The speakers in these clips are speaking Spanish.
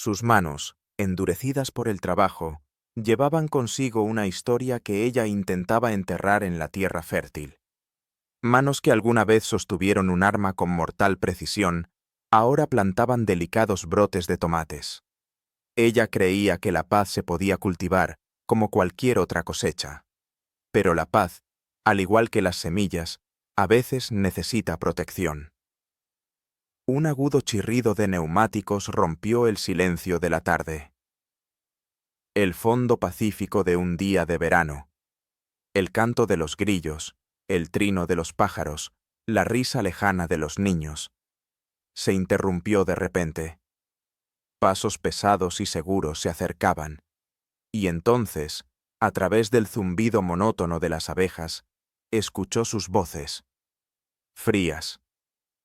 Sus manos, endurecidas por el trabajo, llevaban consigo una historia que ella intentaba enterrar en la tierra fértil. Manos que alguna vez sostuvieron un arma con mortal precisión, ahora plantaban delicados brotes de tomates. Ella creía que la paz se podía cultivar como cualquier otra cosecha. Pero la paz, al igual que las semillas, a veces necesita protección. Un agudo chirrido de neumáticos rompió el silencio de la tarde. El fondo pacífico de un día de verano. El canto de los grillos, el trino de los pájaros, la risa lejana de los niños. Se interrumpió de repente. Pasos pesados y seguros se acercaban. Y entonces, a través del zumbido monótono de las abejas, escuchó sus voces. Frías,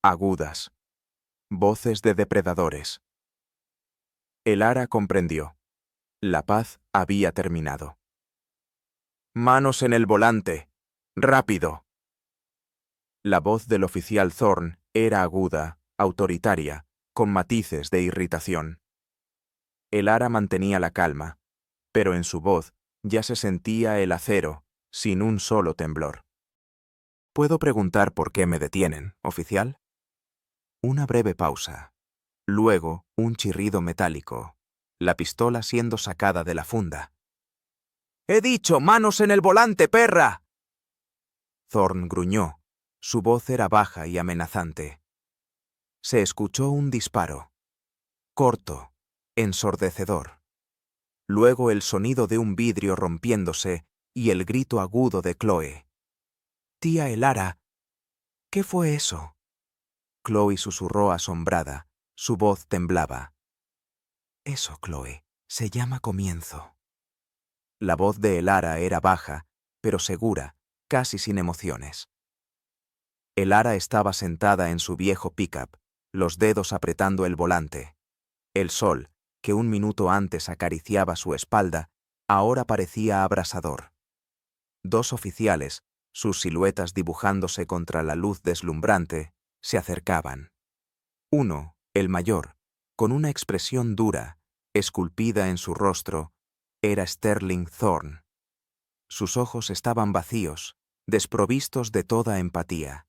agudas, voces de depredadores. El ara comprendió. La paz había terminado. «Manos en el volante. Rápido». La voz del oficial Thorne era aguda, autoritaria, con matices de irritación. El ara mantenía la calma, pero en su voz ya se sentía el acero, sin un solo temblor. «¿Puedo preguntar por qué me detienen, oficial?» Una breve pausa. Luego, un chirrido metálico. La pistola siendo sacada de la funda. «¡He dicho, manos en el volante, perra!» Thorne gruñó. Su voz era baja y amenazante. Se escuchó un disparo. Corto, ensordecedor. Luego el sonido de un vidrio rompiéndose y el grito agudo de Chloe. «Tía Elara, ¿qué fue eso?» Chloe susurró asombrada. Su voz temblaba. «Eso, Chloe, se llama comienzo». La voz de Elara era baja, pero segura, casi sin emociones. Elara estaba sentada en su viejo pickup, los dedos apretando el volante. El sol, que un minuto antes acariciaba su espalda, ahora parecía abrasador. Dos oficiales, sus siluetas dibujándose contra la luz deslumbrante, se acercaban. Uno, el mayor, con una expresión dura, esculpida en su rostro, era Sterling Thorne. Sus ojos estaban vacíos, desprovistos de toda empatía.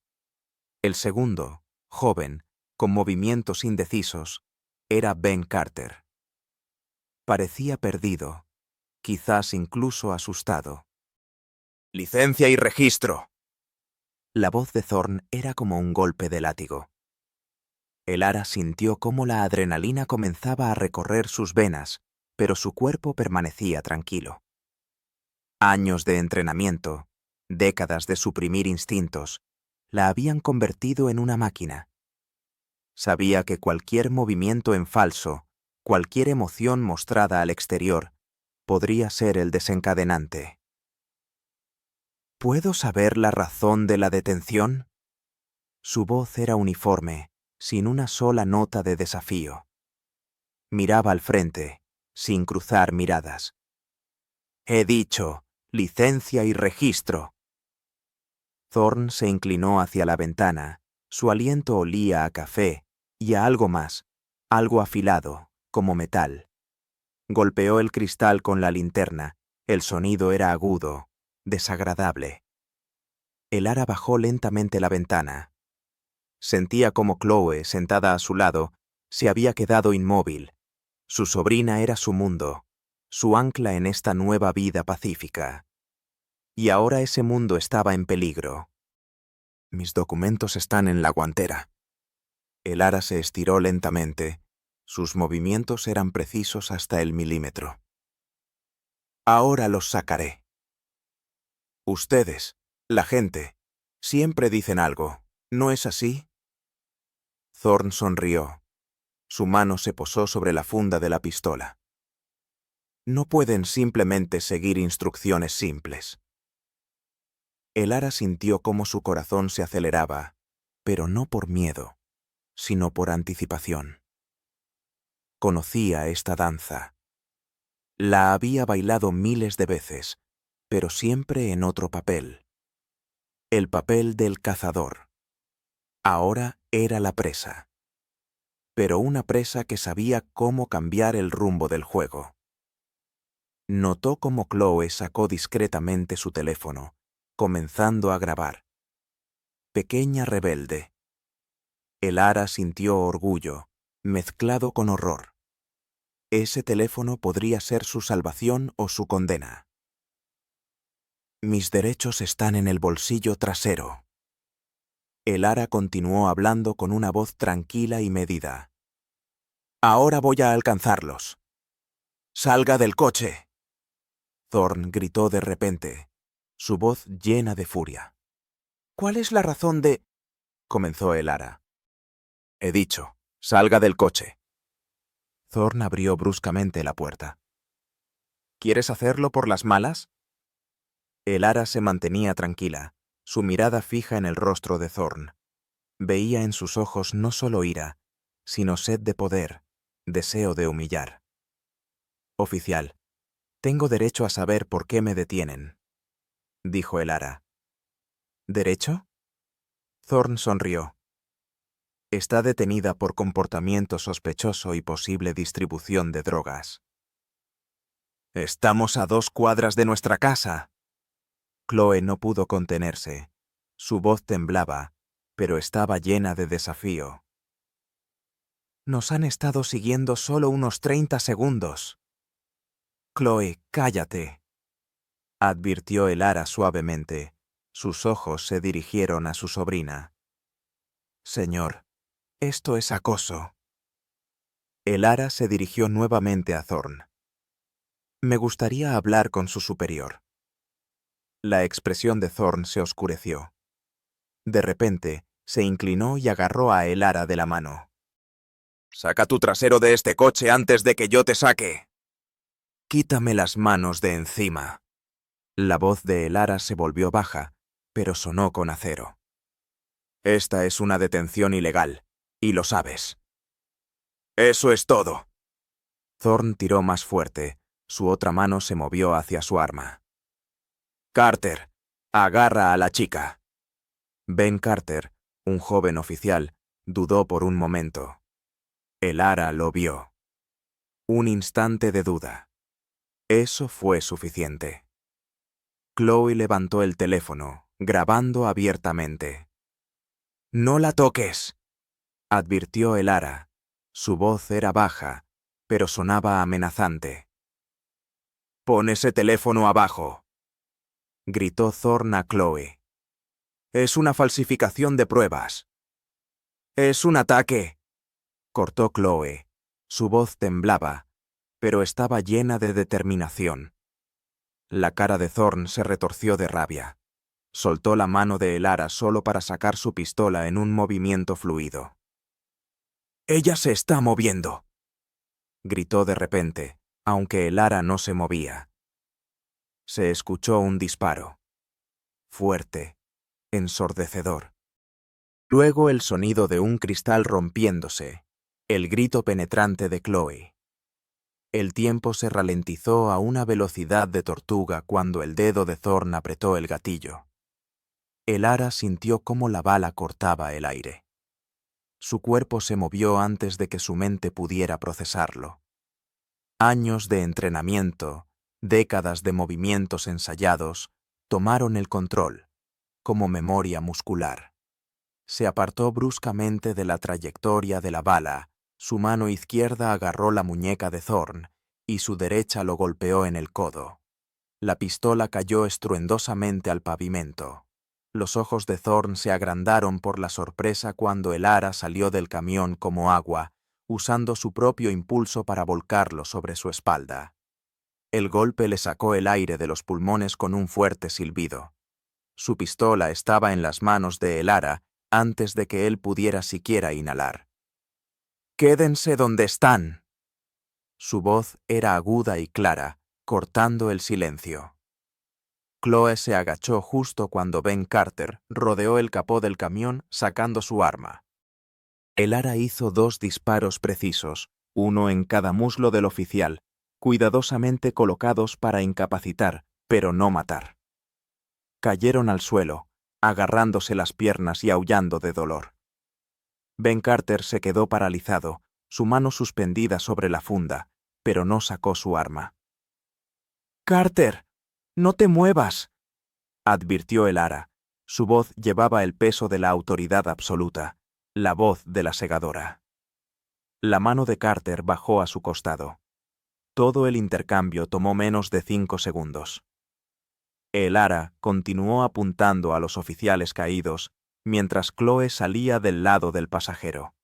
El segundo, joven, con movimientos indecisos, era Ben Carter. Parecía perdido, quizás incluso asustado. «¡Licencia y registro!» La voz de Thorne era como un golpe de látigo. El ara sintió cómo la adrenalina comenzaba a recorrer sus venas, pero su cuerpo permanecía tranquilo. Años de entrenamiento, décadas de suprimir instintos, la habían convertido en una máquina. Sabía que cualquier movimiento en falso, cualquier emoción mostrada al exterior, podría ser el desencadenante. ¿Puedo saber la razón de la detención? Su voz era uniforme, sin una sola nota de desafío. Miraba al frente, sin cruzar miradas. «He dicho, licencia y registro». Thorne se inclinó hacia la ventana. Su aliento olía a café y a algo más, algo afilado, como metal. Golpeó el cristal con la linterna. El sonido era agudo, desagradable. El ara bajó lentamente la ventana. Sentía como Chloe, sentada a su lado, se había quedado inmóvil. Su sobrina era su mundo, su ancla en esta nueva vida pacífica. Y ahora ese mundo estaba en peligro. «Mis documentos están en la guantera». El ara se estiró lentamente. Sus movimientos eran precisos hasta el milímetro. «Ahora los sacaré». «Ustedes, la gente, siempre dicen algo, ¿no es así?» Thorne sonrió. Su mano se posó sobre la funda de la pistola. «No pueden simplemente seguir instrucciones simples». El ara sintió cómo su corazón se aceleraba, pero no por miedo, sino por anticipación. Conocía esta danza. La había bailado miles de veces, pero siempre en otro papel. El papel del cazador. Ahora era la presa. pero una presa que sabía cómo cambiar el rumbo del juego. Notó cómo Chloe sacó discretamente su teléfono, comenzando a grabar. Pequeña rebelde. Elara sintió orgullo, mezclado con horror. Ese teléfono podría ser su salvación o su condena. Mis derechos están en el bolsillo trasero. Elara continuó hablando con una voz tranquila y medida. Ahora voy a alcanzarlos. ¡Salga del coche! Thorn gritó de repente, su voz llena de furia. ¿Cuál es la razón de...? Comenzó Elara. He dicho, salga del coche. Thorn abrió bruscamente la puerta. ¿Quieres hacerlo por las malas? Elara se mantenía tranquila, su mirada fija en el rostro de Thorn. Veía en sus ojos no solo ira, sino sed de poder, deseo de humillar. Oficial, tengo derecho a saber por qué me detienen, dijo Elara. ¿Derecho? Thorn sonrió. Está detenida por comportamiento sospechoso y posible distribución de drogas. Estamos a 2 cuadras de nuestra casa. Chloe no pudo contenerse. Su voz temblaba, pero estaba llena de desafío. Nos han estado siguiendo solo unos 30 segundos. Chloe, cállate, advirtió Elara suavemente. Sus ojos se dirigieron a su sobrina. Señor, esto es acoso. Elara se dirigió nuevamente a Thorn. Me gustaría hablar con su superior. La expresión de Thorn se oscureció. De repente, se inclinó y agarró a Elara de la mano. «Saca tu trasero de este coche antes de que yo te saque». «Quítame las manos de encima». La voz de Elara se volvió baja, pero sonó con acero. «Esta es una detención ilegal, y lo sabes». «Eso es todo». Thorn tiró más fuerte. Su otra mano se movió hacia su arma. «Carter, agarra a la chica». Ben Carter, un joven oficial, dudó por un momento. Elara lo vio. Un instante de duda. Eso fue suficiente. Chloe levantó el teléfono, grabando abiertamente. «No la toques», advirtió Elara. Su voz era baja, pero sonaba amenazante. «Pon ese teléfono abajo», gritó Thorn a Chloe. «Es una falsificación de pruebas». «Es un ataque», cortó Chloe. Su voz temblaba, pero estaba llena de determinación. La cara de Thorn se retorció de rabia. Soltó la mano de Elara solo para sacar su pistola en un movimiento fluido. «Ella se está moviendo», gritó de repente, aunque Elara no se movía. Se escuchó un disparo. Fuerte, ensordecedor. Luego el sonido de un cristal rompiéndose, el grito penetrante de Chloe. El tiempo se ralentizó a una velocidad de tortuga cuando el dedo de Thorn apretó el gatillo. Elara sintió cómo la bala cortaba el aire. Su cuerpo se movió antes de que su mente pudiera procesarlo. Años de entrenamiento, décadas de movimientos ensayados, tomaron el control, como memoria muscular. Se apartó bruscamente de la trayectoria de la bala, su mano izquierda agarró la muñeca de Thorn y su derecha lo golpeó en el codo. La pistola cayó estruendosamente al pavimento. Los ojos de Thorn se agrandaron por la sorpresa cuando Elara salió del camión como agua, usando su propio impulso para volcarlo sobre su espalda. El golpe le sacó el aire de los pulmones con un fuerte silbido. Su pistola estaba en las manos de Elara antes de que él pudiera siquiera inhalar. «¡Quédense donde están!» Su voz era aguda y clara, cortando el silencio. Chloe se agachó justo cuando Ben Carter rodeó el capó del camión sacando su arma. Elara hizo 2 disparos precisos, uno en cada muslo del oficial, cuidadosamente colocados para incapacitar, pero no matar. Cayeron al suelo, agarrándose las piernas y aullando de dolor. Ben Carter se quedó paralizado, su mano suspendida sobre la funda, pero no sacó su arma. «Carter, no te muevas», advirtió el ara. Su voz llevaba el peso de la autoridad absoluta, la voz de la segadora. La mano de Carter bajó a su costado. Todo el intercambio tomó menos de 5 segundos. El ara continuó apuntando a los oficiales caídos, mientras Chloe salía del lado del pasajero.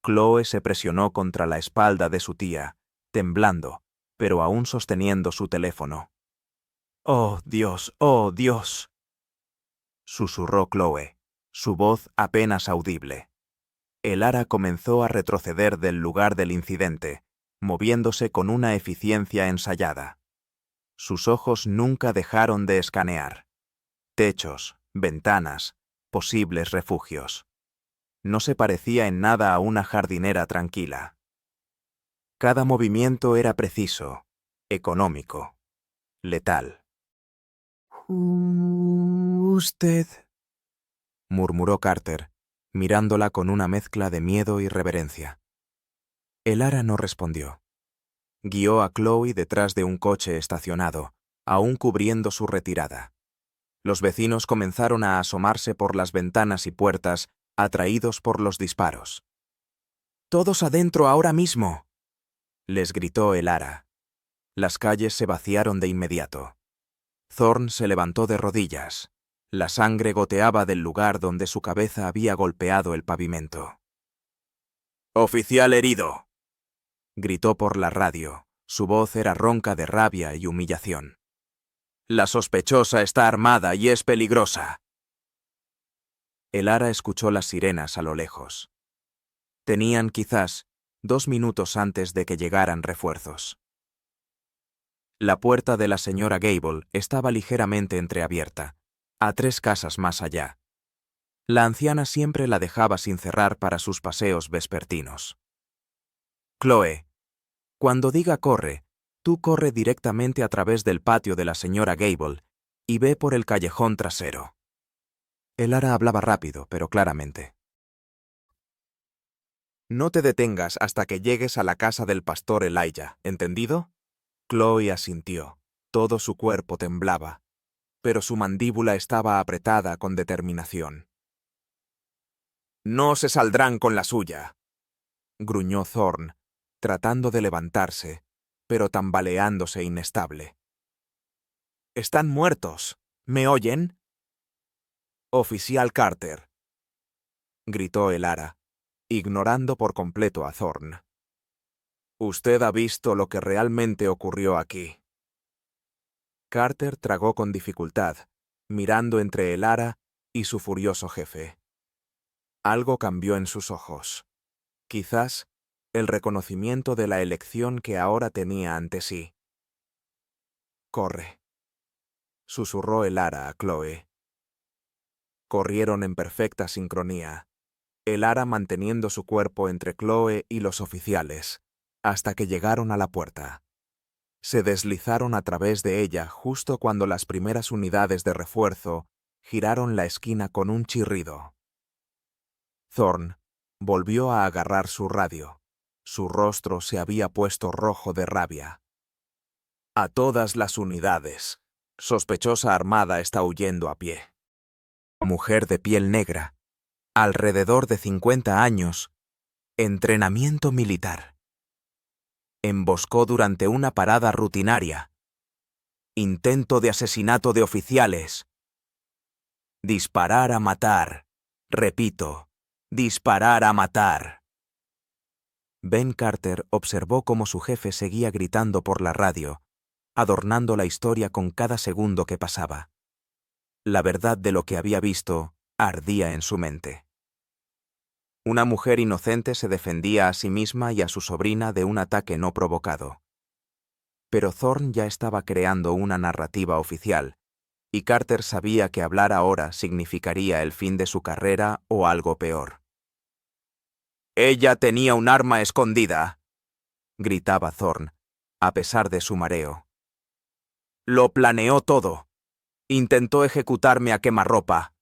Chloe se presionó contra la espalda de su tía, temblando, pero aún sosteniendo su teléfono. «¡Oh, Dios! ¡Oh, Dios!», susurró Chloe, su voz apenas audible. El ara comenzó a retroceder del lugar del incidente, moviéndose con una eficiencia ensayada. Sus ojos nunca dejaron de escanear. Techos, ventanas, posibles refugios. No se parecía en nada a una jardinera tranquila. Cada movimiento era preciso, económico, letal. «Usted», murmuró Carter, mirándola con una mezcla de miedo y reverencia. El ara no respondió. Guió a Chloe detrás de un coche estacionado, aún cubriendo su retirada. Los vecinos comenzaron a asomarse por las ventanas y puertas, atraídos por los disparos. «¡Todos adentro ahora mismo!», les gritó el ara. Las calles se vaciaron de inmediato. Thorne se levantó de rodillas. La sangre goteaba del lugar donde su cabeza había golpeado el pavimento. «¡Oficial herido!», gritó por la radio. Su voz era ronca de rabia y humillación. «La sospechosa está armada y es peligrosa». El ara escuchó las sirenas a lo lejos. Tenían quizás 2 minutos antes de que llegaran refuerzos. La puerta de la señora Gable estaba ligeramente entreabierta, a 3 casas más allá. La anciana siempre la dejaba sin cerrar para sus paseos vespertinos. «Chloe, cuando diga corre, tú corre directamente a través del patio de la señora Gable y ve por el callejón trasero». El ara hablaba rápido, pero claramente. «No te detengas hasta que llegues a la casa del pastor Elijah, ¿entendido?». Chloe asintió. Todo su cuerpo temblaba, pero su mandíbula estaba apretada con determinación. «No se saldrán con la suya», gruñó Thorne, tratando de levantarse, pero tambaleándose inestable. «Están muertos. ¿Me oyen?». «Oficial Carter», gritó el ara, ignorando por completo a Thorne. «Usted ha visto lo que realmente ocurrió aquí». Carter tragó con dificultad, mirando entre el ara y su furioso jefe. Algo cambió en sus ojos. Quizás el reconocimiento de la elección que ahora tenía ante sí. «Corre», susurró el ara a Chloe. Corrieron en perfecta sincronía, el ara manteniendo su cuerpo entre Chloe y los oficiales, hasta que llegaron a la puerta. Se deslizaron a través de ella justo cuando las primeras unidades de refuerzo giraron la esquina con un chirrido. Thorne volvió a agarrar su radio. Su rostro se había puesto rojo de rabia. «A todas las unidades. Sospechosa armada está huyendo a pie». Mujer de piel negra, alrededor de 50 años, entrenamiento militar. Emboscó durante una parada rutinaria. Intento de asesinato de oficiales. Disparar a matar. Repito, disparar a matar. Ben Carter observó cómo su jefe seguía gritando por la radio, adornando la historia con cada segundo que pasaba. La verdad de lo que había visto ardía en su mente. Una mujer inocente se defendía a sí misma y a su sobrina de un ataque no provocado. Pero Thorne ya estaba creando una narrativa oficial, y Carter sabía que hablar ahora significaría el fin de su carrera o algo peor. «Ella tenía un arma escondida», gritaba Thorne, a pesar de su mareo. «Lo planeó todo. Intentó ejecutarme a quemarropa».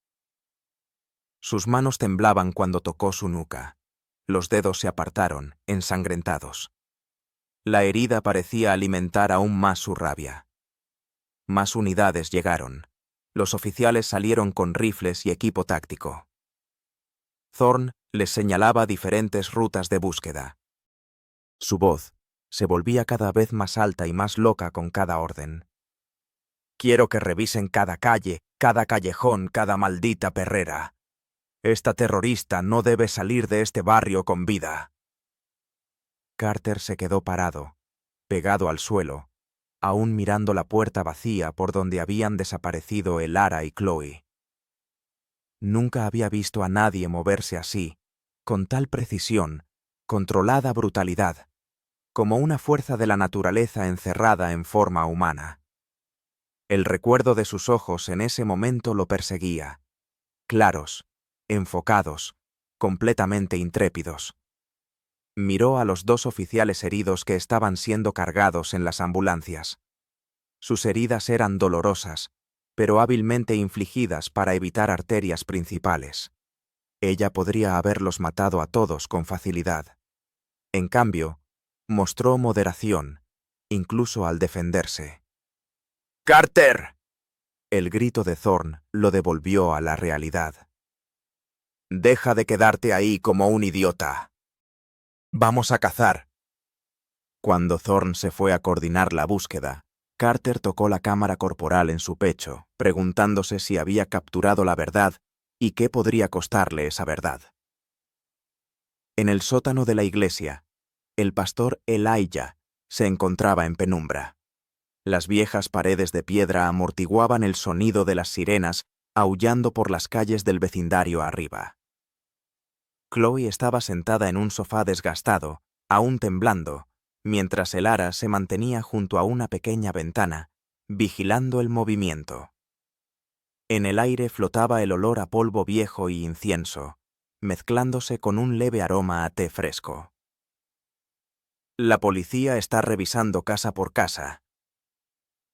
Sus manos temblaban cuando tocó su nuca. Los dedos se apartaron, ensangrentados. La herida parecía alimentar aún más su rabia. Más unidades llegaron. Los oficiales salieron con rifles y equipo táctico. Thorne les señalaba diferentes rutas de búsqueda. Su voz se volvía cada vez más alta y más loca con cada orden. Quiero que revisen cada calle, cada callejón, cada maldita perrera. Esta terrorista no debe salir de este barrio con vida. Carter se quedó parado, pegado al suelo, aún mirando la puerta vacía por donde habían desaparecido Elara y Chloe. Nunca había visto a nadie moverse así, con tal precisión, controlada brutalidad, como una fuerza de la naturaleza encerrada en forma humana. El recuerdo de sus ojos en ese momento lo perseguía, claros, enfocados, completamente intrépidos. Miró a los 2 oficiales heridos que estaban siendo cargados en las ambulancias. Sus heridas eran dolorosas, pero hábilmente infligidas para evitar arterias principales. Ella podría haberlos matado a todos con facilidad. En cambio, mostró moderación, incluso al defenderse. ¡Carter! El grito de Thorne lo devolvió a la realidad. Deja de quedarte ahí como un idiota. Vamos a cazar. Cuando Thorne se fue a coordinar la búsqueda, Carter tocó la cámara corporal en su pecho, preguntándose si había capturado la verdad y qué podría costarle esa verdad. En el sótano de la iglesia, el pastor Elijah se encontraba en penumbra. Las viejas paredes de piedra amortiguaban el sonido de las sirenas aullando por las calles del vecindario arriba. Chloe estaba sentada en un sofá desgastado, aún temblando, mientras Elara se mantenía junto a una pequeña ventana, vigilando el movimiento. En el aire flotaba el olor a polvo viejo y incienso, mezclándose con un leve aroma a té fresco. La policía está revisando casa por casa,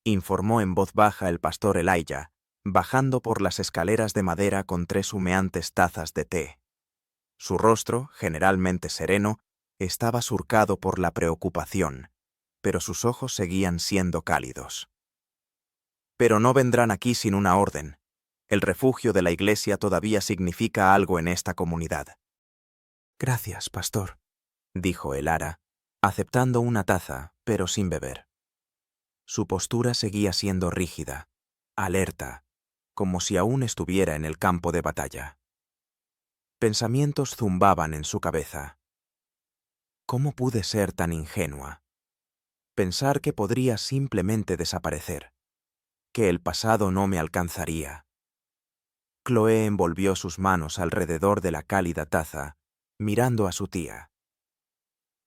informó en voz baja el pastor Elijah, bajando por las escaleras de madera con 3 humeantes tazas de té. Su rostro, generalmente sereno, estaba surcado por la preocupación, pero sus ojos seguían siendo cálidos. Pero no vendrán aquí sin una orden. El refugio de la iglesia todavía significa algo en esta comunidad. Gracias, pastor, dijo Elara, aceptando una taza, pero sin beber. Su postura seguía siendo rígida, alerta, como si aún estuviera en el campo de batalla. Pensamientos zumbaban en su cabeza. ¿Cómo pude ser tan ingenua? Pensar que podría simplemente desaparecer, que el pasado no me alcanzaría. Chloe envolvió sus manos alrededor de la cálida taza, mirando a su tía.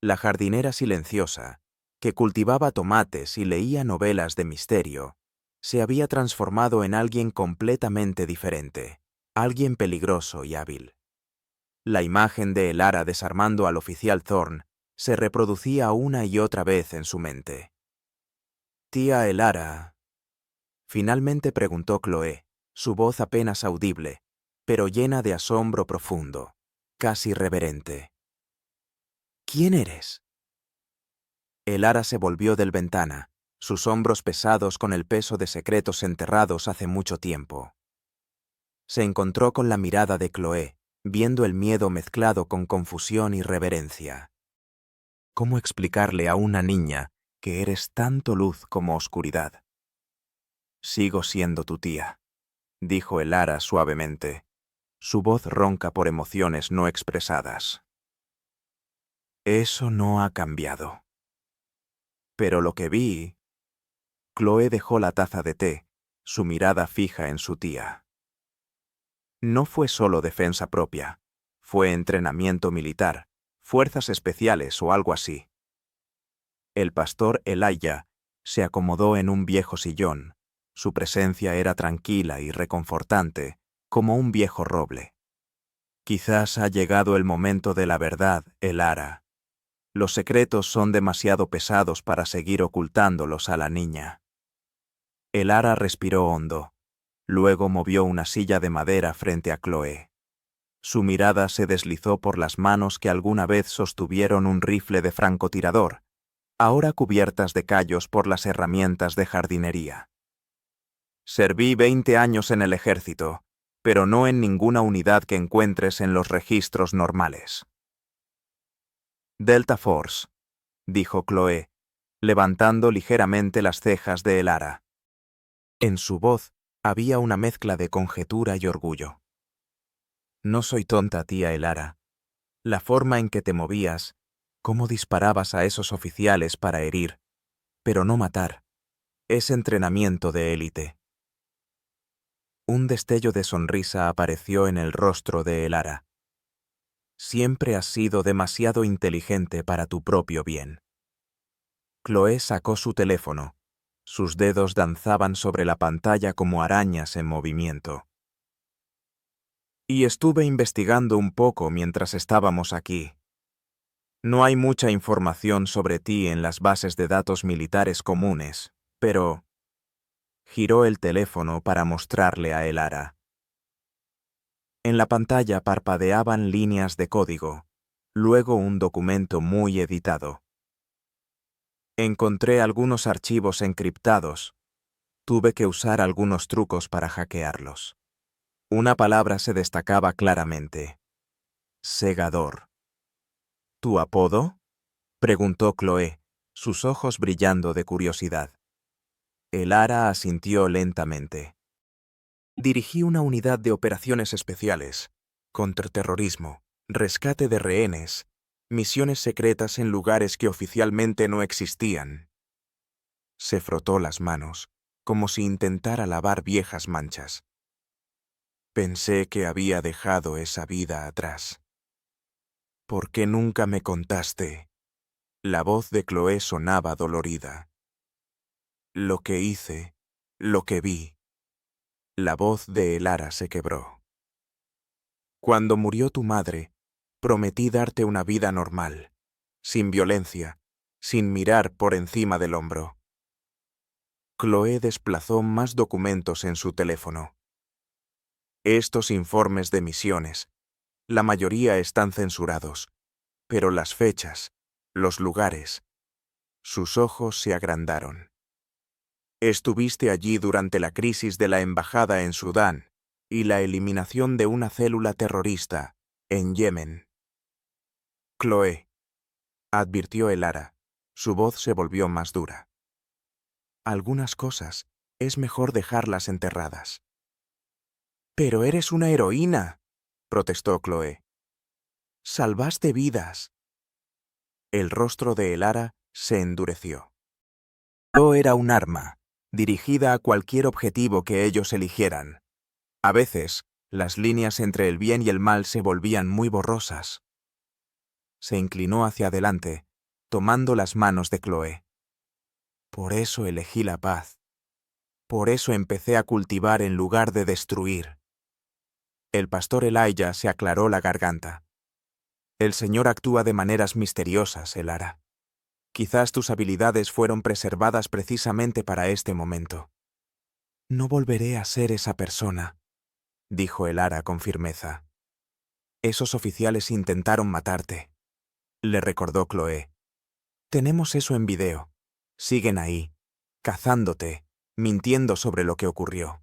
La jardinera silenciosa, que cultivaba tomates y leía novelas de misterio, se había transformado en alguien completamente diferente, alguien peligroso y hábil. La imagen de Elara desarmando al oficial Thorne se reproducía una y otra vez en su mente. «Tía Elara», finalmente preguntó Chloe, su voz apenas audible, pero llena de asombro profundo, casi reverente. «¿Quién eres?» Elara se volvió del ventana, sus hombros pesados con el peso de secretos enterrados hace mucho tiempo. Se encontró con la mirada de Chloe, viendo el miedo mezclado con confusión y reverencia. ¿Cómo explicarle a una niña que eres tanto luz como oscuridad? Sigo siendo tu tía, dijo Elara suavemente, su voz ronca por emociones no expresadas. Eso no ha cambiado. Pero lo que vi... Chloe dejó la taza de té, su mirada fija en su tía. No fue solo defensa propia, fue entrenamiento militar, fuerzas especiales o algo así. El pastor Elijah se acomodó en un viejo sillón. Su presencia era tranquila y reconfortante, como un viejo roble. Quizás ha llegado el momento de la verdad, Elara. Los secretos son demasiado pesados para seguir ocultándolos a la niña. Elara respiró hondo. Luego movió una silla de madera frente a Chloe. Su mirada se deslizó por las manos que alguna vez sostuvieron un rifle de francotirador, ahora cubiertas de callos por las herramientas de jardinería. Serví 20 años en el ejército, pero no en ninguna unidad que encuentres en los registros normales. Delta Force, dijo Chloe, levantando ligeramente las cejas de Elara. En su voz había una mezcla de conjetura y orgullo. No soy tonta, tía Elara. La forma en que te movías, cómo disparabas a esos oficiales para herir, pero no matar, es entrenamiento de élite. Un destello de sonrisa apareció en el rostro de Elara. Siempre has sido demasiado inteligente para tu propio bien. Chloe sacó su teléfono. Sus dedos danzaban sobre la pantalla como arañas en movimiento. Y estuve investigando un poco mientras estábamos aquí. No hay mucha información sobre ti en las bases de datos militares comunes, pero... Giró el teléfono para mostrarle a Elara. En la pantalla parpadeaban líneas de código, luego un documento muy editado. Encontré algunos archivos encriptados. Tuve que usar algunos trucos para hackearlos. Una palabra se destacaba claramente. Segador. ¿Tu apodo? Preguntó Chloe, sus ojos brillando de curiosidad. Elara asintió lentamente. Dirigí una unidad de operaciones especiales, contraterrorismo, rescate de rehenes, misiones secretas en lugares que oficialmente no existían. Se frotó las manos, como si intentara lavar viejas manchas. Pensé que había dejado esa vida atrás. ¿Por qué nunca me contaste? La voz de Chloe sonaba dolorida. Lo que hice, lo que vi. La voz de Elara se quebró. Cuando murió tu madre, prometí darte una vida normal, sin violencia, sin mirar por encima del hombro. Chloe desplazó más documentos en su teléfono. Estos informes de misiones, la mayoría están censurados, pero las fechas, los lugares, sus ojos se agrandaron. Estuviste allí durante la crisis de la embajada en Sudán y la eliminación de una célula terrorista en Yemen. Chloe, advirtió Elara. Su voz se volvió más dura. Algunas cosas es mejor dejarlas enterradas. Pero eres una heroína, protestó Chloe. Salvaste vidas. El rostro de Elara se endureció. Yo era un arma, dirigida a cualquier objetivo que ellos eligieran. A veces, las líneas entre el bien y el mal se volvían muy borrosas. Se inclinó hacia adelante, tomando las manos de Chloe. Por eso elegí la paz. Por eso empecé a cultivar en lugar de destruir. El pastor Elijah se aclaró la garganta. El Señor actúa de maneras misteriosas, Elara. Quizás tus habilidades fueron preservadas precisamente para este momento. No volveré a ser esa persona, dijo Elara con firmeza. Esos oficiales intentaron matarte, le recordó Chloe. Tenemos eso en video. Siguen ahí, cazándote, mintiendo sobre lo que ocurrió.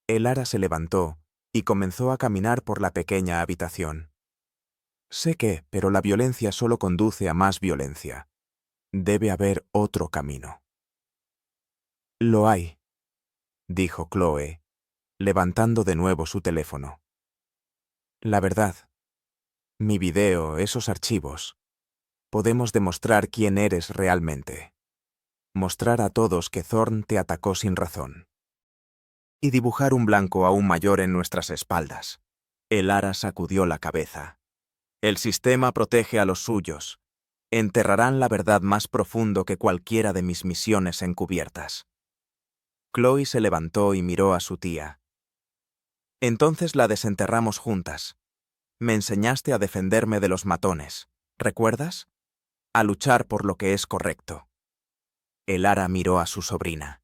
Elara se levantó y comenzó a caminar por la pequeña habitación. Sé que, pero la violencia solo conduce a más violencia. Debe haber otro camino. Lo hay, dijo Chloe, levantando de nuevo su teléfono. La verdad, mi video, esos archivos, podemos demostrar quién eres realmente. Mostrar a todos que Thorn te atacó sin razón. Y dibujar un blanco aún mayor en nuestras espaldas. Elara sacudió la cabeza. El sistema protege a los suyos. Enterrarán la verdad más profundo que cualquiera de mis misiones encubiertas. Chloe se levantó y miró a su tía. Entonces la desenterramos juntas. Me enseñaste a defenderme de los matones, ¿recuerdas? A luchar por lo que es correcto. Elara miró a su sobrina.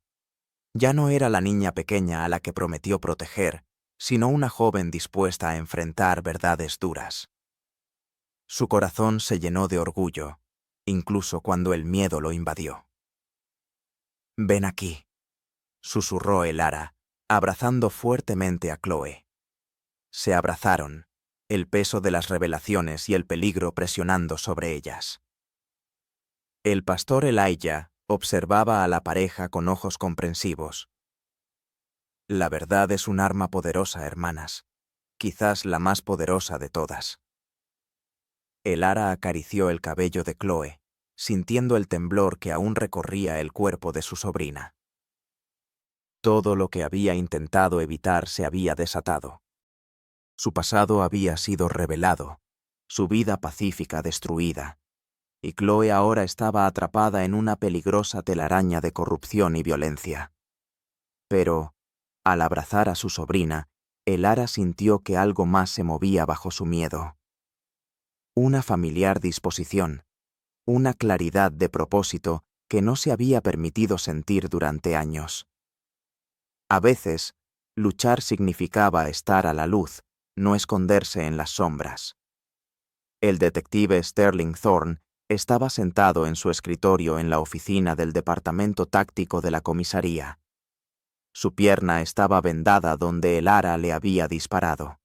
Ya no era la niña pequeña a la que prometió proteger, sino una joven dispuesta a enfrentar verdades duras. Su corazón se llenó de orgullo, incluso cuando el miedo lo invadió. «Ven aquí», susurró Elara, abrazando fuertemente a Chloe. Se abrazaron, el peso de las revelaciones y el peligro presionando sobre ellas. El pastor Elijah observaba a la pareja con ojos comprensivos. La verdad es un arma poderosa, hermanas, quizás la más poderosa de todas. Elara acarició el cabello de Chloe, sintiendo el temblor que aún recorría el cuerpo de su sobrina. Todo lo que había intentado evitar se había desatado. Su pasado había sido revelado, su vida pacífica destruida, y Chloe ahora estaba atrapada en una peligrosa telaraña de corrupción y violencia. Pero, al abrazar a su sobrina, Elara sintió que algo más se movía bajo su miedo. Una familiar disposición, una claridad de propósito que no se había permitido sentir durante años. A veces, luchar significaba estar a la luz, no esconderse en las sombras. El detective Sterling Thorne estaba sentado en su escritorio en la oficina del departamento táctico de la comisaría. Su pierna estaba vendada donde Elara le había disparado.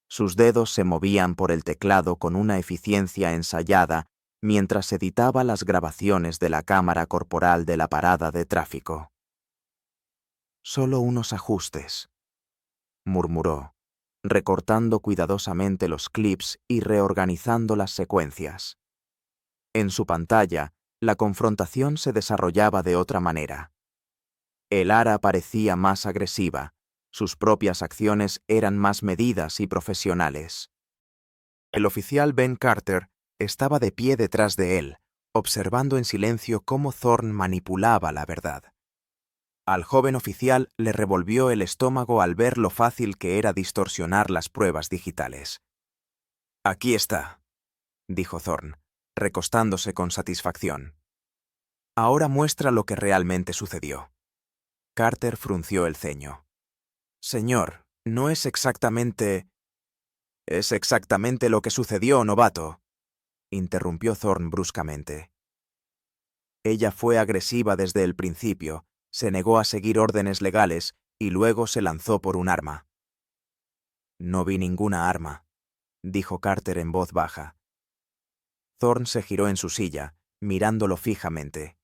Sus dedos se movían por el teclado con una eficiencia ensayada mientras editaba las grabaciones de la cámara corporal de la parada de tráfico. «Solo unos ajustes», murmuró, recortando cuidadosamente los clips y reorganizando las secuencias. En su pantalla, la confrontación se desarrollaba de otra manera. Elara parecía más agresiva, sus propias acciones eran más medidas y profesionales. El oficial Ben Carter estaba de pie detrás de él, observando en silencio cómo Thorne manipulaba la verdad. Al joven oficial le revolvió el estómago al ver lo fácil que era distorsionar las pruebas digitales. «Aquí está», dijo Thorne, recostándose con satisfacción. «Ahora muestra lo que realmente sucedió». Carter frunció el ceño. «Señor, no es exactamente...» «Es exactamente lo que sucedió, novato», interrumpió Thorne bruscamente. «Ella fue agresiva desde el principio, se negó a seguir órdenes legales y luego se lanzó por un arma». «No vi ninguna arma», dijo Carter en voz baja. Thorne se giró en su silla, mirándolo fijamente.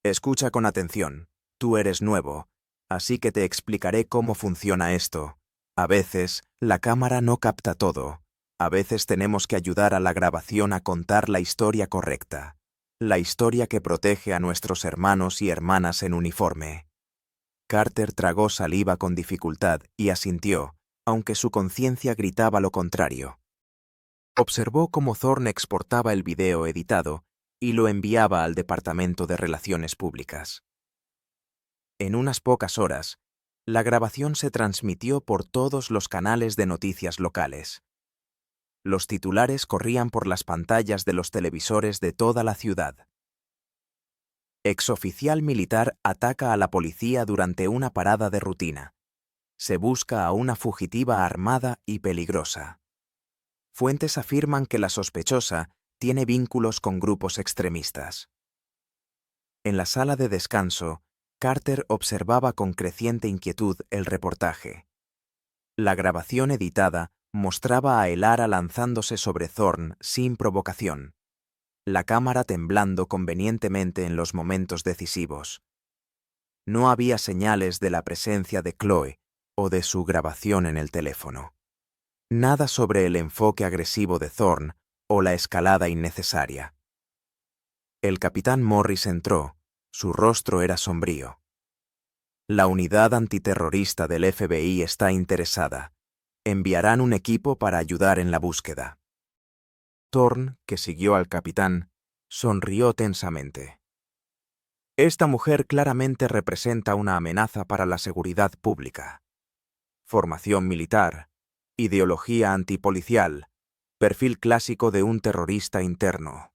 «Escucha con atención. Tú eres nuevo, así que te explicaré cómo funciona esto. A veces, la cámara no capta todo. A veces tenemos que ayudar a la grabación a contar la historia correcta. La historia que protege a nuestros hermanos y hermanas en uniforme». Carter tragó saliva con dificultad y asintió, aunque su conciencia gritaba lo contrario. Observó cómo Thorne exportaba el video editado y lo enviaba al Departamento de Relaciones Públicas. En unas pocas horas, la grabación se transmitió por todos los canales de noticias locales. Los titulares corrían por las pantallas de los televisores de toda la ciudad. Exoficial militar ataca a la policía durante una parada de rutina. Se busca a una fugitiva armada y peligrosa. Fuentes afirman que la sospechosa tiene vínculos con grupos extremistas. En la sala de descanso, Carter observaba con creciente inquietud el reportaje. La grabación editada mostraba a Elara lanzándose sobre Thorne sin provocación, la cámara temblando convenientemente en los momentos decisivos. No había señales de la presencia de Chloe o de su grabación en el teléfono. Nada sobre el enfoque agresivo de Thorne o la escalada innecesaria. El capitán Morris entró, su rostro era sombrío. «La unidad antiterrorista del FBI está interesada. Enviarán un equipo para ayudar en la búsqueda». Thorne, que siguió al capitán, sonrió tensamente. «Esta mujer claramente representa una amenaza para la seguridad pública. Formación militar, ideología antipolicial, perfil clásico de un terrorista interno».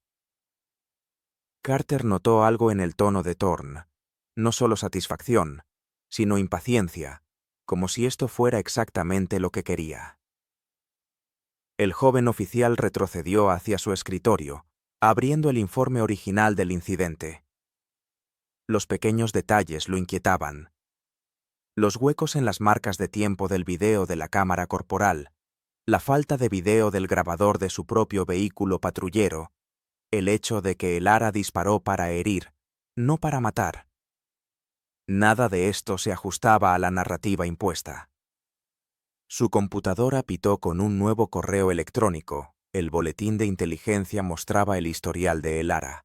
Carter notó algo en el tono de Thorne, no solo satisfacción, sino impaciencia, como si esto fuera exactamente lo que quería. El joven oficial retrocedió hacia su escritorio, abriendo el informe original del incidente. Los pequeños detalles lo inquietaban. Los huecos en las marcas de tiempo del video de la cámara corporal, la falta de video del grabador de su propio vehículo patrullero, el hecho de que el Lara disparó para herir, no para matar. Nada de esto se ajustaba a la narrativa impuesta. Su computadora pitó con un nuevo correo electrónico. El boletín de inteligencia mostraba el historial de el Lara.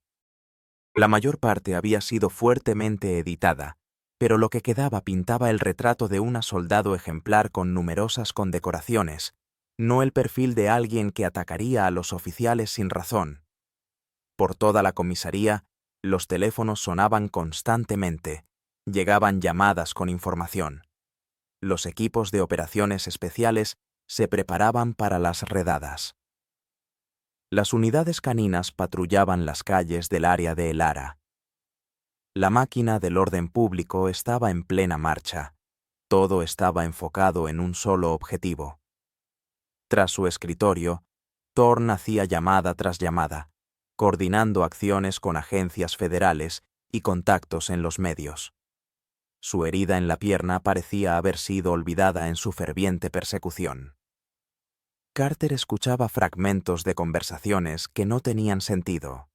La mayor parte había sido fuertemente editada, pero lo que quedaba pintaba el retrato de una soldado ejemplar con numerosas condecoraciones, no el perfil de alguien que atacaría a los oficiales sin razón. Por toda la comisaría, los teléfonos sonaban constantemente, llegaban llamadas con información. Los equipos de operaciones especiales se preparaban para las redadas. Las unidades caninas patrullaban las calles del área de El Lara. La máquina del orden público estaba en plena marcha. Todo estaba enfocado en un solo objetivo. Tras su escritorio, Thorne hacía llamada tras llamada, coordinando acciones con agencias federales y contactos en los medios. Su herida en la pierna parecía haber sido olvidada en su ferviente persecución. Carter escuchaba fragmentos de conversaciones que no tenían sentido,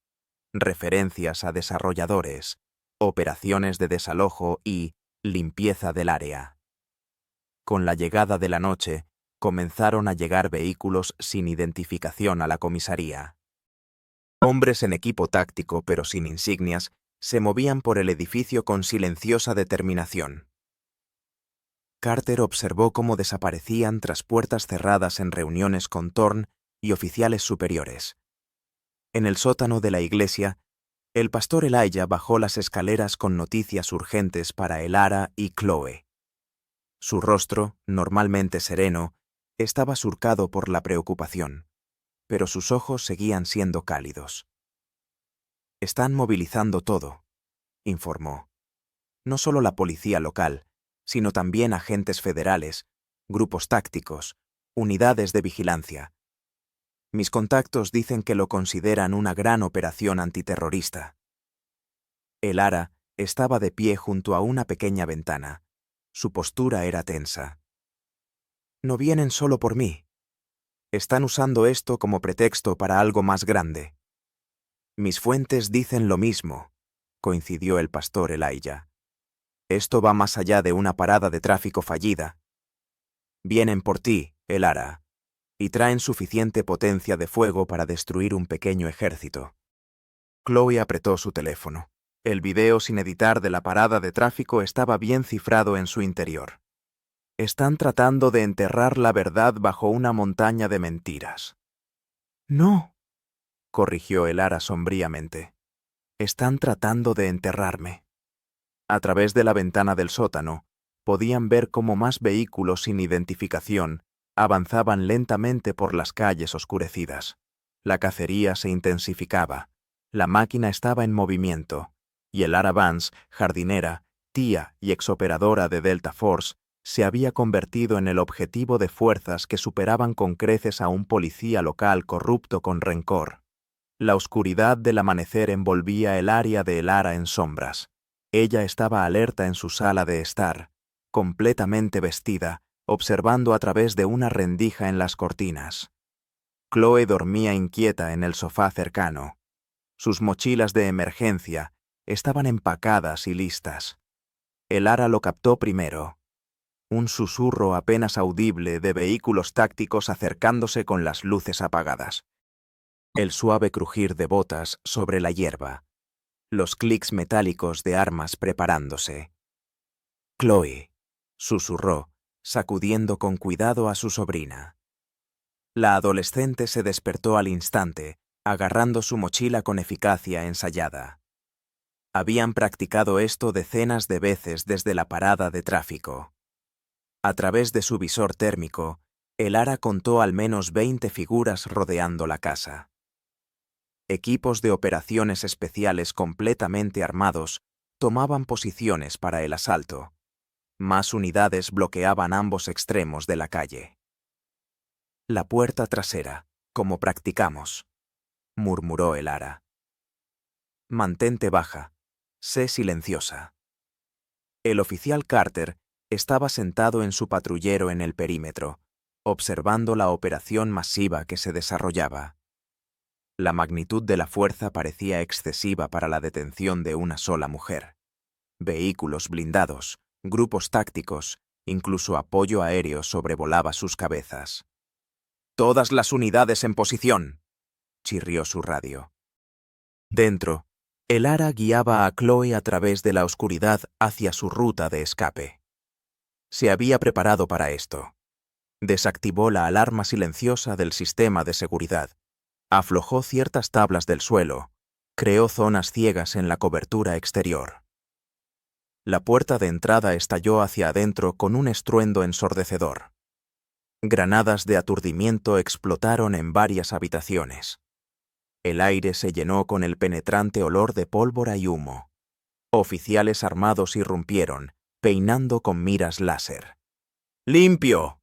referencias a desarrolladores, operaciones de desalojo y limpieza del área. Con la llegada de la noche, comenzaron a llegar vehículos sin identificación a la comisaría. Hombres en equipo táctico pero sin insignias se movían por el edificio con silenciosa determinación. Carter observó cómo desaparecían tras puertas cerradas en reuniones con Thorne y oficiales superiores. En el sótano de la iglesia, el pastor Elijah bajó las escaleras con noticias urgentes para el Lara y Chloe. Su rostro, normalmente sereno, estaba surcado por la preocupación, pero sus ojos seguían siendo cálidos. «Están movilizando todo», informó. «No solo la policía local, sino también agentes federales, grupos tácticos, unidades de vigilancia. Mis contactos dicen que lo consideran una gran operación antiterrorista». El Lara estaba de pie junto a una pequeña ventana. Su postura era tensa. «No vienen solo por mí. Están usando esto como pretexto para algo más grande». «Mis fuentes dicen lo mismo», coincidió el pastor Elijah. «Esto va más allá de una parada de tráfico fallida. Vienen por ti, el Lara, y traen suficiente potencia de fuego para destruir un pequeño ejército». Chloe apretó su teléfono. El video sin editar de la parada de tráfico estaba bien cifrado en su interior. «Están tratando de enterrar la verdad bajo una montaña de mentiras». «No», corrigió el Lara sombríamente. «Están tratando de enterrarme». A través de la ventana del sótano, podían ver cómo más vehículos sin identificación avanzaban lentamente por las calles oscurecidas. La cacería se intensificaba. La máquina estaba en movimiento, y el Lara Vance, jardinera, tía y exoperadora de Delta Force, se había convertido en el objetivo de fuerzas que superaban con creces a un policía local corrupto con rencor. La oscuridad del amanecer envolvía el área de el Lara en sombras. Ella estaba alerta en su sala de estar, completamente vestida, observando a través de una rendija en las cortinas. Chloe dormía inquieta en el sofá cercano. Sus mochilas de emergencia estaban empacadas y listas. El Lara lo captó primero. Un susurro apenas audible de vehículos tácticos acercándose con las luces apagadas. El suave crujir de botas sobre la hierba. Los clics metálicos de armas preparándose. «Chloe», susurró, sacudiendo con cuidado a su sobrina. La adolescente se despertó al instante, agarrando su mochila con eficacia ensayada. Habían practicado esto decenas de veces desde la parada de tráfico. A través de su visor térmico, el Lara contó al menos 20 figuras rodeando la casa. Equipos de operaciones especiales completamente armados tomaban posiciones para el asalto. Más unidades bloqueaban ambos extremos de la calle. La puerta trasera, como practicamos, murmuró Elara. Mantente baja. Sé silenciosa. El oficial Carter estaba sentado en su patrullero en el perímetro, observando la operación masiva que se desarrollaba. La magnitud de la fuerza parecía excesiva para la detención de una sola mujer. Vehículos blindados, grupos tácticos, incluso apoyo aéreo sobrevolaba sus cabezas. «¡Todas las unidades en posición!», chirrió su radio. Dentro, Elara guiaba a Chloe a través de la oscuridad hacia su ruta de escape. Se había preparado para esto. Desactivó la alarma silenciosa del sistema de seguridad, aflojó ciertas tablas del suelo, creó zonas ciegas en la cobertura exterior. La puerta de entrada estalló hacia adentro con un estruendo ensordecedor. Granadas de aturdimiento explotaron en varias habitaciones. El aire se llenó con el penetrante olor de pólvora y humo. Oficiales armados irrumpieron, peinando con miras láser. «¡Limpio!»,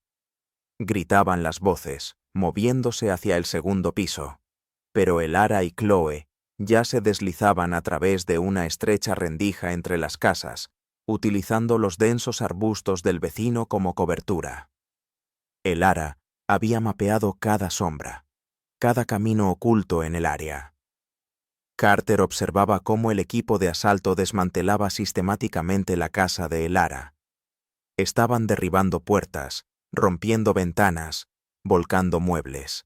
gritaban las voces, moviéndose hacia el segundo piso. Pero Elara y Chloe ya se deslizaban a través de una estrecha rendija entre las casas, utilizando los densos arbustos del vecino como cobertura. Elara había mapeado cada sombra, cada camino oculto en el área. Carter observaba cómo el equipo de asalto desmantelaba sistemáticamente la casa de Elara. Estaban derribando puertas, rompiendo ventanas, volcando muebles.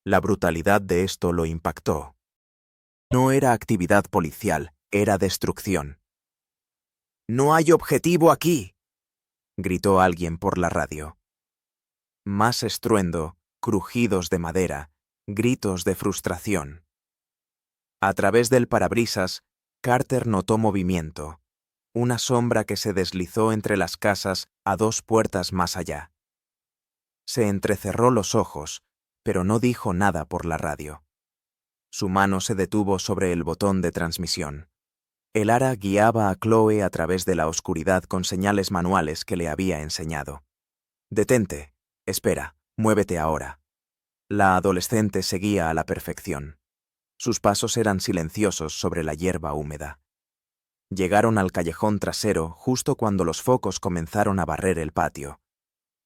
La brutalidad de esto lo impactó. No era actividad policial, era destrucción. «¡No hay objetivo aquí!», gritó alguien por la radio. Más estruendo, crujidos de madera, gritos de frustración. A través del parabrisas, Carter notó movimiento, una sombra que se deslizó entre las casas a 2 puertas más allá. Se entrecerró los ojos, pero no dijo nada por la radio. Su mano se detuvo sobre el botón de transmisión. Elara guiaba a Chloe a través de la oscuridad con señales manuales que le había enseñado. «Detente, espera, muévete ahora». La adolescente seguía a la perfección. Sus pasos eran silenciosos sobre la hierba húmeda. Llegaron al callejón trasero justo cuando los focos comenzaron a barrer el patio.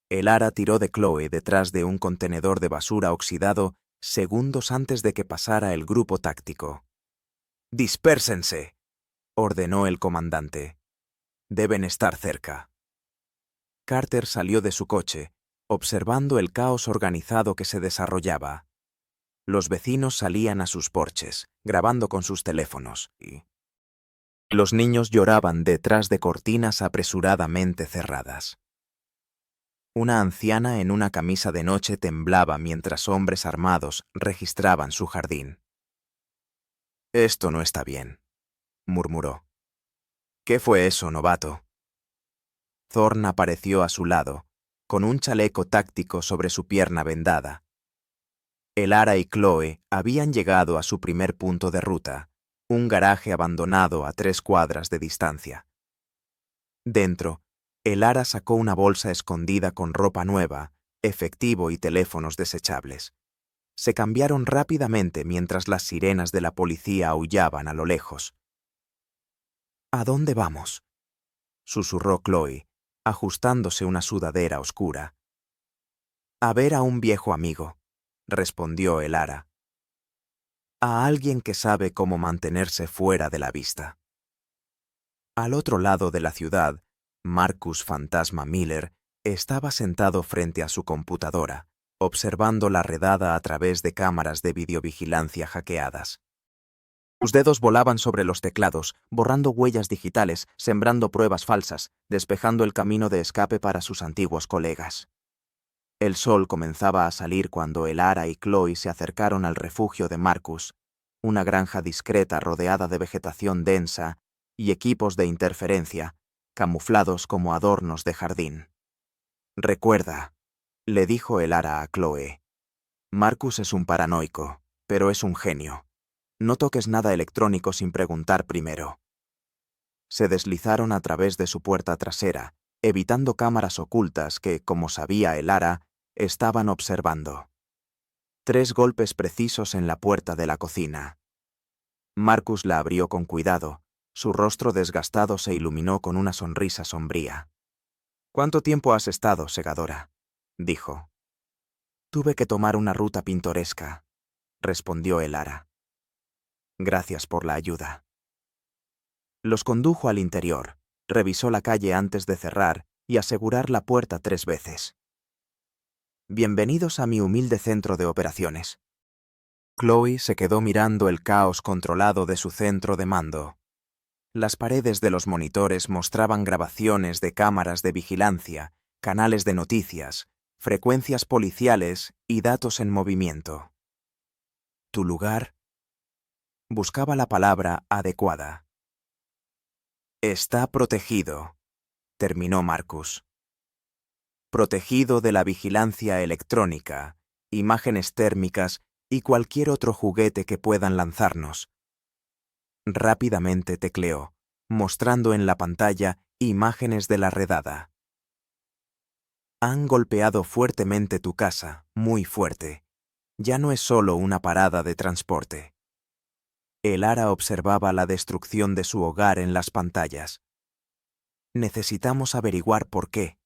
Elara tiró de Chloe detrás de un contenedor de basura oxidado segundos antes de que pasara el grupo táctico. «¡Dispérsense!», ordenó el comandante. «Deben estar cerca». Carter salió de su coche, observando el caos organizado que se desarrollaba. Los vecinos salían a sus porches, grabando con sus teléfonos, y los niños lloraban detrás de cortinas apresuradamente cerradas. Una anciana en una camisa de noche temblaba mientras hombres armados registraban su jardín. «Esto no está bien», murmuró. «¿Qué fue eso, novato?». Thorne apareció a su lado, con un chaleco táctico sobre su pierna vendada. Elara y Chloe habían llegado a su primer punto de ruta, un garaje abandonado a 3 cuadras de distancia. Dentro, Elara sacó una bolsa escondida con ropa nueva, efectivo y teléfonos desechables. Se cambiaron rápidamente mientras las sirenas de la policía aullaban a lo lejos. «¿A dónde vamos?», susurró Chloe, ajustándose una sudadera oscura. «A ver a un viejo amigo», respondió Elara. «A alguien que sabe cómo mantenerse fuera de la vista». Al otro lado de la ciudad, Marcus Fantasma Miller estaba sentado frente a su computadora, observando la redada a través de cámaras de videovigilancia hackeadas. Sus dedos volaban sobre los teclados, borrando huellas digitales, sembrando pruebas falsas, despejando el camino de escape para sus antiguos colegas. El sol comenzaba a salir cuando Elara y Chloe se acercaron al refugio de Marcus, una granja discreta rodeada de vegetación densa y equipos de interferencia, camuflados como adornos de jardín. «Recuerda», le dijo Elara a Chloe, «Marcus es un paranoico, pero es un genio. No toques nada electrónico sin preguntar primero». Se deslizaron a través de su puerta trasera, evitando cámaras ocultas que, como sabía Elara, estaban observando. 3 golpes precisos en la puerta de la cocina. Marcus la abrió con cuidado. Su rostro desgastado se iluminó con una sonrisa sombría. «¿Cuánto tiempo has estado, segadora?», dijo. «Tuve que tomar una ruta pintoresca», respondió Elara. «Gracias por la ayuda». Los condujo al interior, revisó la calle antes de cerrar y asegurar la puerta 3 veces. «Bienvenidos a mi humilde centro de operaciones». Chloe se quedó mirando el caos controlado de su centro de mando. Las paredes de los monitores mostraban grabaciones de cámaras de vigilancia, canales de noticias, frecuencias policiales y datos en movimiento. «¿Tu lugar?», buscaba la palabra adecuada. «Está protegido», terminó Marcus. «Protegido de la vigilancia electrónica, imágenes térmicas y cualquier otro juguete que puedan lanzarnos». Rápidamente tecleó, mostrando en la pantalla imágenes de la redada. «Han golpeado fuertemente tu casa, muy fuerte. Ya no es solo una parada de transporte». Elara observaba la destrucción de su hogar en las pantallas. «Necesitamos averiguar por qué».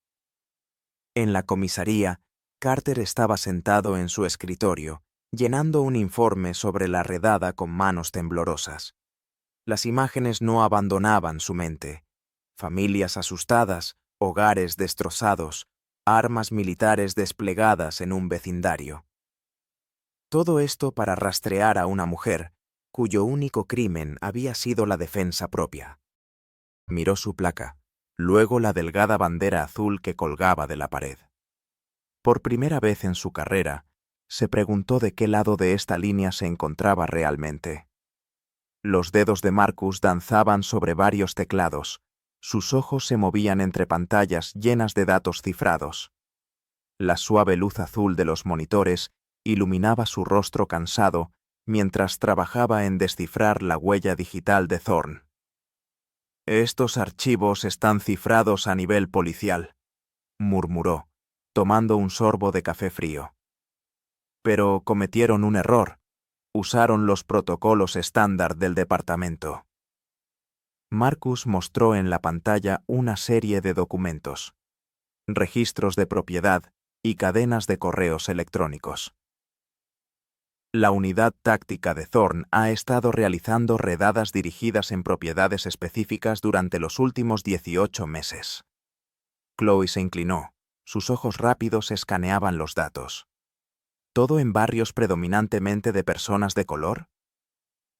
En la comisaría, Carter estaba sentado en su escritorio, llenando un informe sobre la redada con manos temblorosas. Las imágenes no abandonaban su mente. Familias asustadas, hogares destrozados, armas militares desplegadas en un vecindario. Todo esto para rastrear a una mujer, cuyo único crimen había sido la defensa propia. Miró su placa, luego la delgada bandera azul que colgaba de la pared. Por primera vez en su carrera, se preguntó de qué lado de esta línea se encontraba realmente. Los dedos de Marcus danzaban sobre varios teclados. Sus ojos se movían entre pantallas llenas de datos cifrados. La suave luz azul de los monitores iluminaba su rostro cansado mientras trabajaba en descifrar la huella digital de Thorne. «Estos archivos están cifrados a nivel policial», murmuró, tomando un sorbo de café frío. «Pero cometieron un error. Usaron los protocolos estándar del departamento». Marcus mostró en la pantalla una serie de documentos, registros de propiedad y cadenas de correos electrónicos. La unidad táctica de Thorne ha estado realizando redadas dirigidas en propiedades específicas durante los últimos 18 meses. Chloe se inclinó. Sus ojos rápidos escaneaban los datos. ¿Todo en barrios predominantemente de personas de color?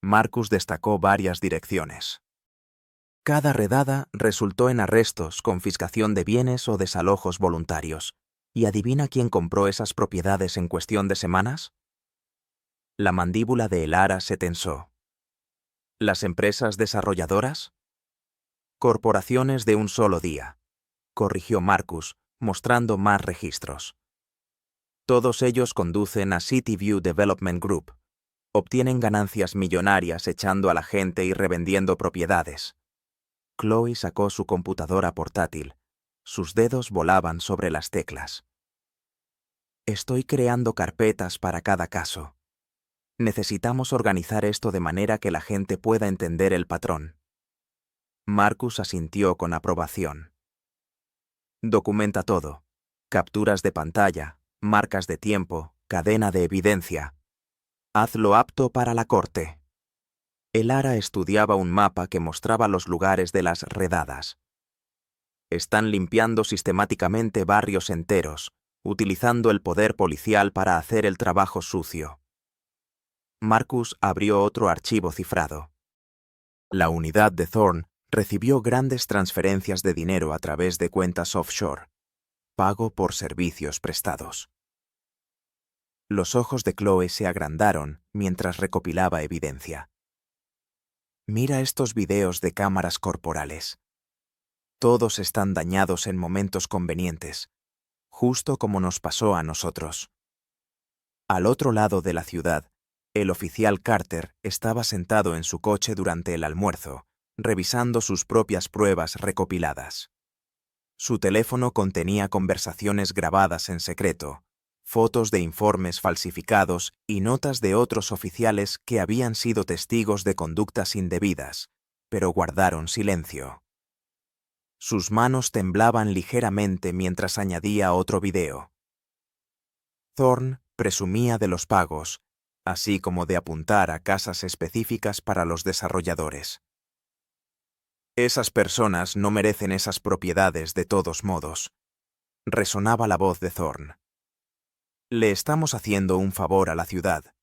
Marcus destacó varias direcciones. Cada redada resultó en arrestos, confiscación de bienes o desalojos voluntarios. ¿Y adivina quién compró esas propiedades en cuestión de semanas? La mandíbula de Elara se tensó. ¿Las empresas desarrolladoras? Corporaciones de un solo día, corrigió Marcus, mostrando más registros. Todos ellos conducen a CityView Development Group. Obtienen ganancias millonarias echando a la gente y revendiendo propiedades. Chloe sacó su computadora portátil. Sus dedos volaban sobre las teclas. Estoy creando carpetas para cada caso. Necesitamos organizar esto de manera que la gente pueda entender el patrón. Marcus asintió con aprobación. Documenta todo. Capturas de pantalla, marcas de tiempo, cadena de evidencia. Hazlo apto para la corte. Elara estudiaba un mapa que mostraba los lugares de las redadas. Están limpiando sistemáticamente barrios enteros, utilizando el poder policial para hacer el trabajo sucio. Marcus abrió otro archivo cifrado. La unidad de Thorne recibió grandes transferencias de dinero a través de cuentas offshore. Pago por servicios prestados. Los ojos de Chloe se agrandaron mientras recopilaba evidencia. Mira estos videos de cámaras corporales. Todos están dañados en momentos convenientes, justo como nos pasó a nosotros. Al otro lado de la ciudad, el oficial Carter estaba sentado en su coche durante el almuerzo, revisando sus propias pruebas recopiladas. Su teléfono contenía conversaciones grabadas en secreto, fotos de informes falsificados y notas de otros oficiales que habían sido testigos de conductas indebidas, pero guardaron silencio. Sus manos temblaban ligeramente mientras añadía otro video. Thorne presumía de los pagos, así como de apuntar a casas específicas para los desarrolladores. Esas personas no merecen esas propiedades de todos modos. Resonaba la voz de Thorne. Le estamos haciendo un favor a la ciudad,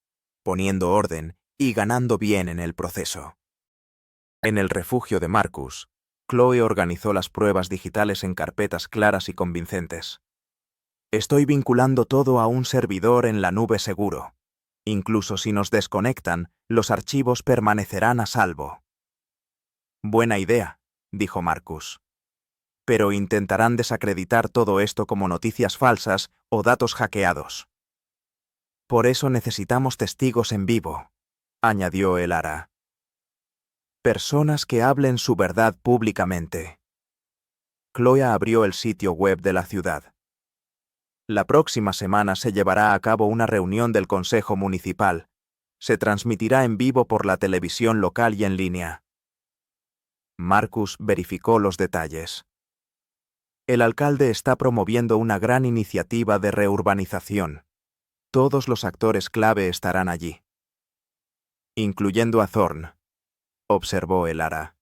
poniendo orden y ganando bien en el proceso. En el refugio de Marcus, Chloe organizó las pruebas digitales en carpetas claras y convincentes. Estoy vinculando todo a un servidor en la nube seguro. Incluso si nos desconectan, los archivos permanecerán a salvo. Buena idea, dijo Marcus. Pero intentarán desacreditar todo esto como noticias falsas o datos hackeados. Por eso necesitamos testigos en vivo, añadió Elara. Personas que hablen su verdad públicamente. Chloe abrió el sitio web de la ciudad. La próxima semana se llevará a cabo una reunión del Consejo Municipal. Se transmitirá en vivo por la televisión local y en línea. Marcus verificó los detalles. El alcalde está promoviendo una gran iniciativa de reurbanización. Todos los actores clave estarán allí. Incluyendo a Thorne, observó Elara.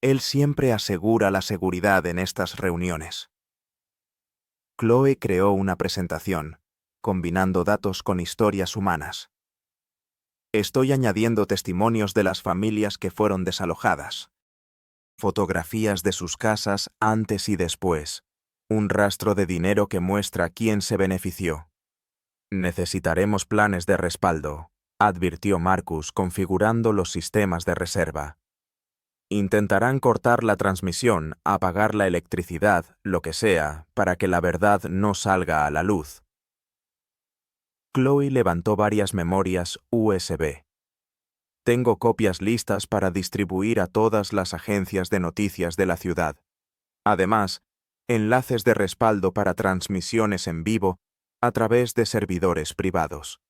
Él siempre asegura la seguridad en estas reuniones. Chloe creó una presentación, combinando datos con historias humanas. Estoy añadiendo testimonios de las familias que fueron desalojadas. Fotografías de sus casas antes y después. Un rastro de dinero que muestra quién se benefició. Necesitaremos planes de respaldo, advirtió Marcus configurando los sistemas de reserva. Intentarán cortar la transmisión, apagar la electricidad, lo que sea, para que la verdad no salga a la luz. Chloe levantó varias memorias USB. Tengo copias listas para distribuir a todas las agencias de noticias de la ciudad. Además, enlaces de respaldo para transmisiones en vivo a través de servidores privados.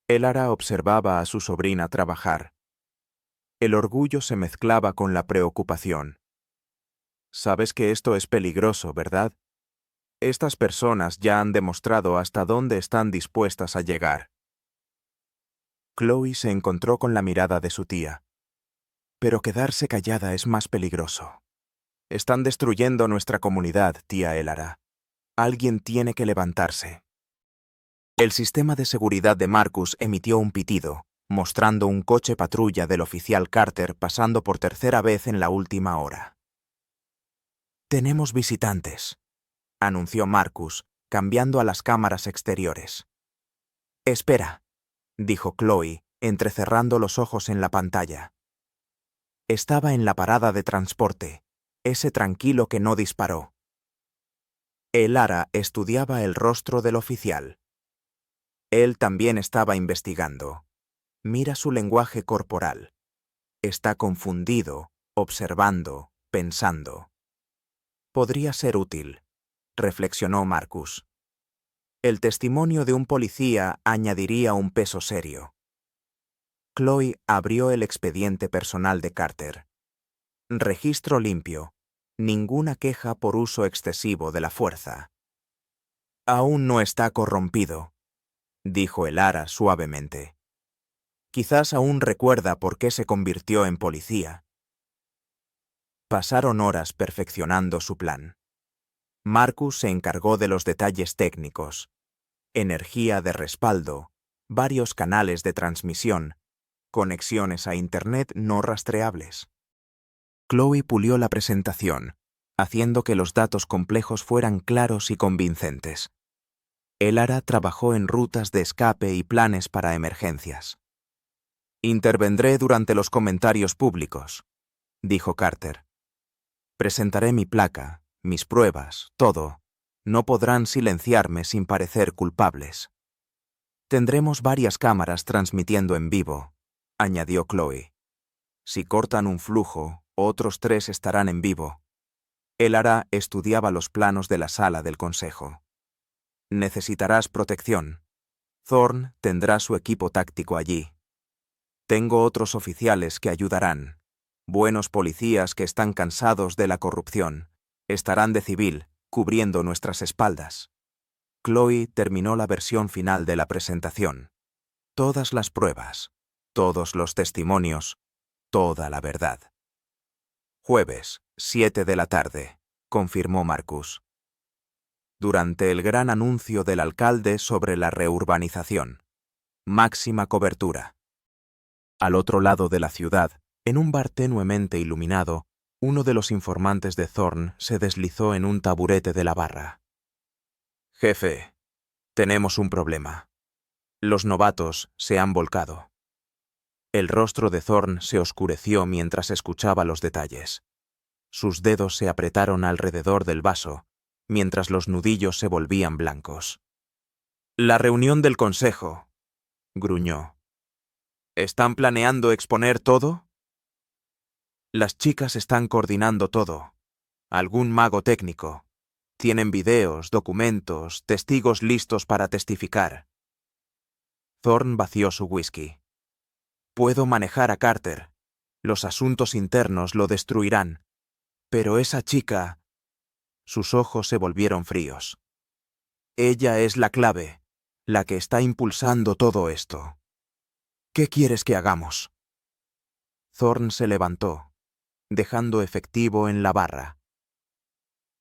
Elara observaba a su sobrina trabajar. El orgullo se mezclaba con la preocupación. Sabes que esto es peligroso, ¿verdad? Estas personas ya han demostrado hasta dónde están dispuestas a llegar. Chloe se encontró con la mirada de su tía. Pero quedarse callada es más peligroso. Están destruyendo nuestra comunidad, tía Elara. Alguien tiene que levantarse. El sistema de seguridad de Marcus emitió un pitido, mostrando un coche patrulla del oficial Carter pasando por tercera vez en la última hora. Tenemos visitantes, anunció Marcus, cambiando a las cámaras exteriores. Espera, dijo Chloe, entrecerrando los ojos en la pantalla. Estaba en la parada de transporte, ese tranquilo que no disparó. Elara estudiaba el rostro del oficial. Él también estaba investigando. Mira su lenguaje corporal. Está confundido, observando, pensando. Podría ser útil, reflexionó Marcus. El testimonio de un policía añadiría un peso serio. Chloe abrió el expediente personal de Carter. Registro limpio. Ninguna queja por uso excesivo de la fuerza. Aún no está corrompido, dijo Elara suavemente. Quizás aún recuerda por qué se convirtió en policía. Pasaron horas perfeccionando su plan. Marcus se encargó de los detalles técnicos. Energía de respaldo, varios canales de transmisión, conexiones a Internet no rastreables. Chloe pulió la presentación, haciendo que los datos complejos fueran claros y convincentes. Elara trabajó en rutas de escape y planes para emergencias. Intervendré durante los comentarios públicos, dijo Carter. Presentaré mi placa, mis pruebas, todo. No podrán silenciarme sin parecer culpables. Tendremos varias cámaras transmitiendo en vivo, añadió Chloe. Si cortan un flujo, otros 3 estarán en vivo. El ara estudiaba los planos de la sala del consejo. Necesitarás protección. Thorn tendrá su equipo táctico allí. Tengo otros oficiales que ayudarán. Buenos policías que están cansados de la corrupción. Estarán de civil, cubriendo nuestras espaldas. Chloe terminó la versión final de la presentación. Todas las pruebas, todos los testimonios, toda la verdad. Jueves, 7 de la tarde, confirmó Marcus. Durante el gran anuncio del alcalde sobre la reurbanización. Máxima cobertura. Al otro lado de la ciudad, en un bar tenuemente iluminado, uno de los informantes de Thorn se deslizó en un taburete de la barra. Jefe, tenemos un problema. Los novatos se han volcado. El rostro de Thorn se oscureció mientras escuchaba los detalles. Sus dedos se apretaron alrededor del vaso, mientras los nudillos se volvían blancos. La reunión del consejo, gruñó. ¿Están planeando exponer todo? Las chicas están coordinando todo. Algún mago técnico. Tienen videos, documentos, testigos listos para testificar. Thorn vació su whisky. Puedo manejar a Carter. Los asuntos internos lo destruirán. Pero esa chica... Sus ojos se volvieron fríos. Ella es la clave, la que está impulsando todo esto. ¿Qué quieres que hagamos? Thorn se levantó, dejando efectivo en la barra.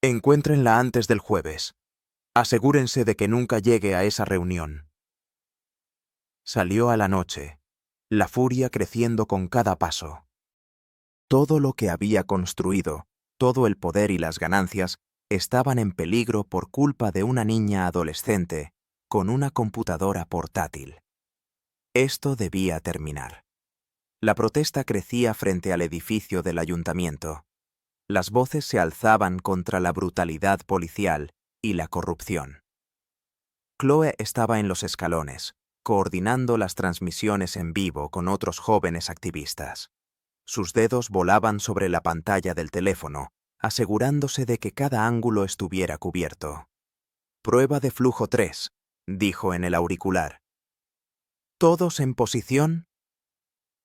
Encuéntrenla antes del jueves. Asegúrense de que nunca llegue a esa reunión. Salió a la noche, la furia creciendo con cada paso. Todo lo que había construido, todo el poder y las ganancias, estaban en peligro por culpa de una niña adolescente con una computadora portátil. Esto debía terminar. La protesta crecía frente al edificio del ayuntamiento. Las voces se alzaban contra la brutalidad policial y la corrupción. Chloe estaba en los escalones, coordinando las transmisiones en vivo con otros jóvenes activistas. Sus dedos volaban sobre la pantalla del teléfono, asegurándose de que cada ángulo estuviera cubierto. Prueba de flujo 3, dijo en el auricular. ¿Todos en posición?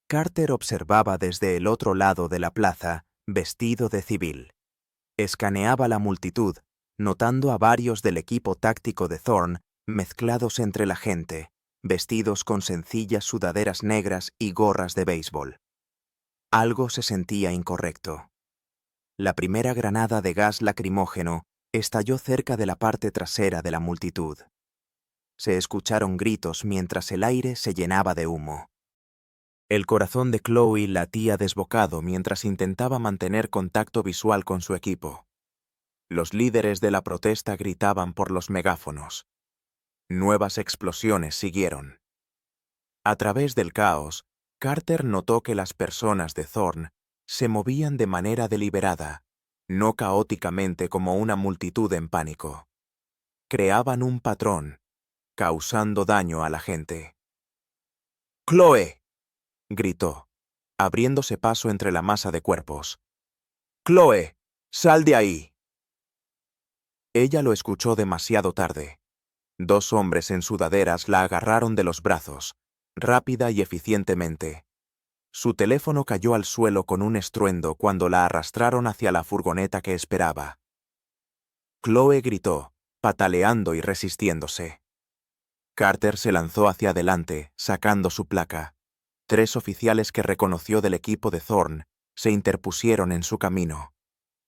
Carter observaba desde el otro lado de la plaza, vestido de civil. Escaneaba la multitud, notando a varios del equipo táctico de Thorn mezclados entre la gente, vestidos con sencillas sudaderas negras y gorras de béisbol. Algo se sentía incorrecto. La primera granada de gas lacrimógeno estalló cerca de la parte trasera de la multitud. Se escucharon gritos mientras el aire se llenaba de humo. El corazón de Chloe latía desbocado mientras intentaba mantener contacto visual con su equipo. Los líderes de la protesta gritaban por los megáfonos. Nuevas explosiones siguieron. A través del caos, Carter notó que las personas de Thorn se movían de manera deliberada, no caóticamente como una multitud en pánico. Creaban un patrón, causando daño a la gente. ¡Chloe!, gritó, abriéndose paso entre la masa de cuerpos. ¡Chloe, sal de ahí! Ella lo escuchó demasiado tarde. Dos hombres en sudaderas la agarraron de los brazos, rápida y eficientemente. Su teléfono cayó al suelo con un estruendo cuando la arrastraron hacia la furgoneta que esperaba. Chloe gritó, pataleando y resistiéndose. Carter se lanzó hacia adelante, sacando su placa. 3 oficiales que reconoció del equipo de Thorn se interpusieron en su camino.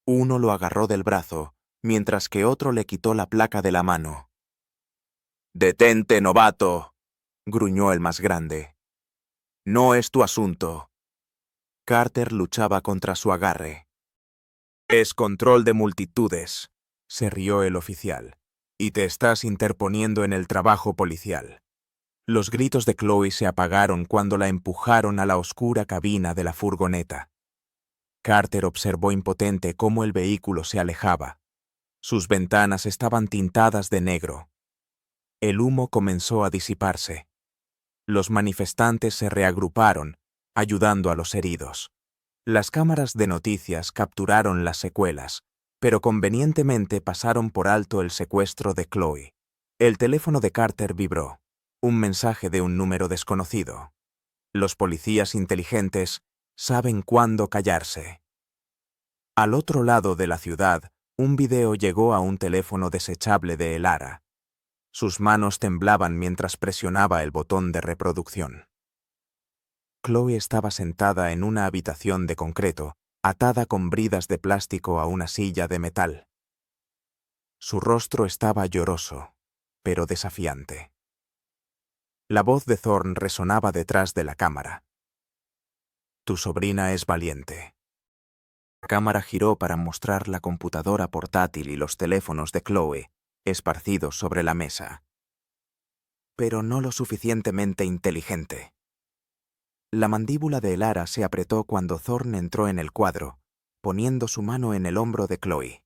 Uno lo agarró del brazo, mientras que otro le quitó la placa de la mano. «¡Detente, novato!», gruñó el más grande. «No es tu asunto». Carter luchaba contra su agarre. «Es control de multitudes», se rió el oficial, «y te estás interponiendo en el trabajo policial». Los gritos de Chloe se apagaron cuando la empujaron a la oscura cabina de la furgoneta. Carter observó impotente cómo el vehículo se alejaba. Sus ventanas estaban tintadas de negro. El humo comenzó a disiparse. Los manifestantes se reagruparon, ayudando a los heridos. Las cámaras de noticias capturaron las secuelas, pero convenientemente pasaron por alto el secuestro de Chloe. El teléfono de Carter vibró. Un mensaje de un número desconocido. Los policías inteligentes saben cuándo callarse. Al otro lado de la ciudad, un video llegó a un teléfono desechable de Elara. Sus manos temblaban mientras presionaba el botón de reproducción. Chloe estaba sentada en una habitación de concreto, atada con bridas de plástico a una silla de metal. Su rostro estaba lloroso, pero desafiante. La voz de Thorne resonaba detrás de la cámara. Tu sobrina es valiente. La cámara giró para mostrar la computadora portátil y los teléfonos de Chloe, esparcidos sobre la mesa. Pero no lo suficientemente inteligente. La mandíbula de Elara se apretó cuando Thorne entró en el cuadro, poniendo su mano en el hombro de Chloe.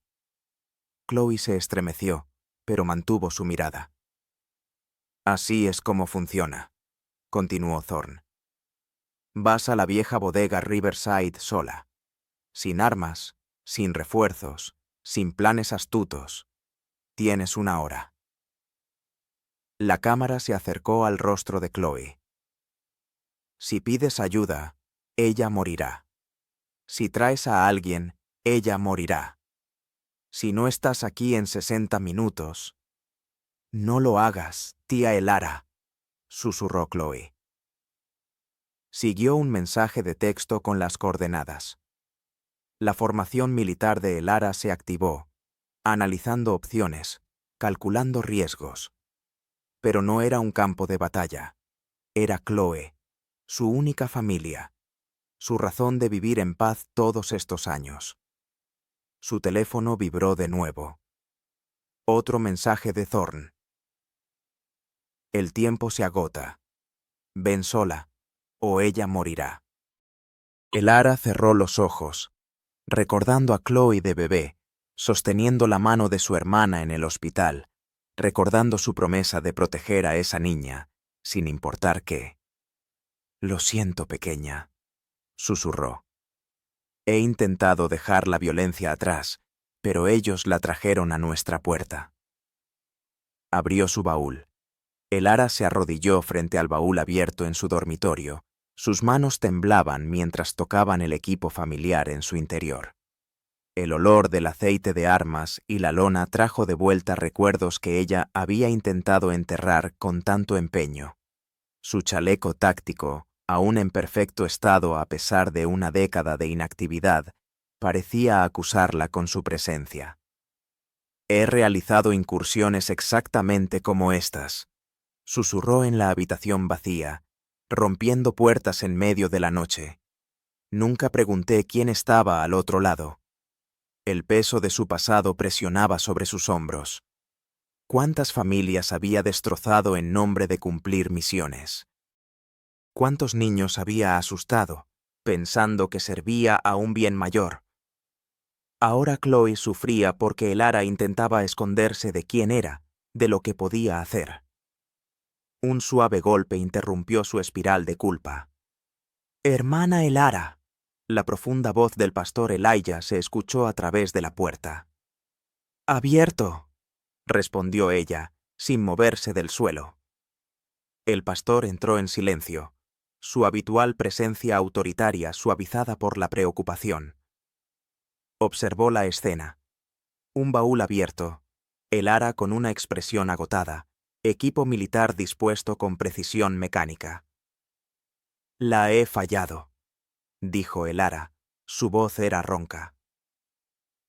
Chloe se estremeció, pero mantuvo su mirada. Así es como funciona, continuó Thorne. Vas a la vieja bodega Riverside sola, sin armas, sin refuerzos, sin planes astutos. Tienes una hora. La cámara se acercó al rostro de Chloe. Si pides ayuda, ella morirá. Si traes a alguien, ella morirá. Si no estás aquí en 60 minutos... No lo hagas, tía Elara, susurró Chloe. Siguió un mensaje de texto con las coordenadas. La formación militar de Elara se activó, analizando opciones, calculando riesgos. Pero no era un campo de batalla. Era Chloe, su única familia, su razón de vivir en paz todos estos años. Su teléfono vibró de nuevo. Otro mensaje de Thorne. El tiempo se agota. Ven sola, o ella morirá. Elara cerró los ojos, recordando a Chloe de bebé, sosteniendo la mano de su hermana en el hospital, recordando su promesa de proteger a esa niña, sin importar qué. Lo siento, pequeña, susurró. He intentado dejar la violencia atrás, pero ellos la trajeron a nuestra puerta. Abrió su baúl. Elara se arrodilló frente al baúl abierto en su dormitorio. Sus manos temblaban mientras tocaban el equipo familiar en su interior. El olor del aceite de armas y la lona trajo de vuelta recuerdos que ella había intentado enterrar con tanto empeño. Su chaleco táctico, aún en perfecto estado a pesar de una década de inactividad, parecía acusarla con su presencia. He realizado incursiones exactamente como estas, susurró en la habitación vacía, rompiendo puertas en medio de la noche. Nunca pregunté quién estaba al otro lado. El peso de su pasado presionaba sobre sus hombros. ¿Cuántas familias había destrozado en nombre de cumplir misiones? ¿Cuántos niños había asustado, pensando que servía a un bien mayor? Ahora Chloe sufría porque Elara intentaba esconderse de quién era, de lo que podía hacer. Un suave golpe interrumpió su espiral de culpa. «Hermana Elara», la profunda voz del pastor Elijah se escuchó a través de la puerta. «Abierto», respondió ella, sin moverse del suelo. El pastor entró en silencio, su habitual presencia autoritaria suavizada por la preocupación. Observó la escena. Un baúl abierto, Elara con una expresión agotada, equipo militar dispuesto con precisión mecánica. «La he fallado», dijo Elara. Su voz era ronca.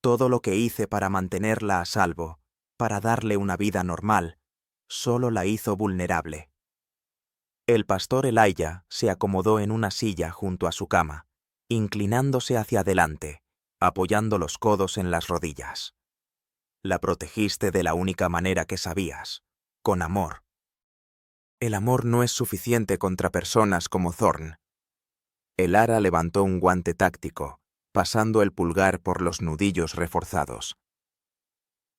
«Todo lo que hice para mantenerla a salvo, para darle una vida normal, solo la hizo vulnerable». El pastor Elijah se acomodó en una silla junto a su cama, inclinándose hacia adelante, apoyando los codos en las rodillas. «La protegiste de la única manera que sabías, con amor». «El amor no es suficiente contra personas como Thorne». Elara levantó un guante táctico, pasando el pulgar por los nudillos reforzados.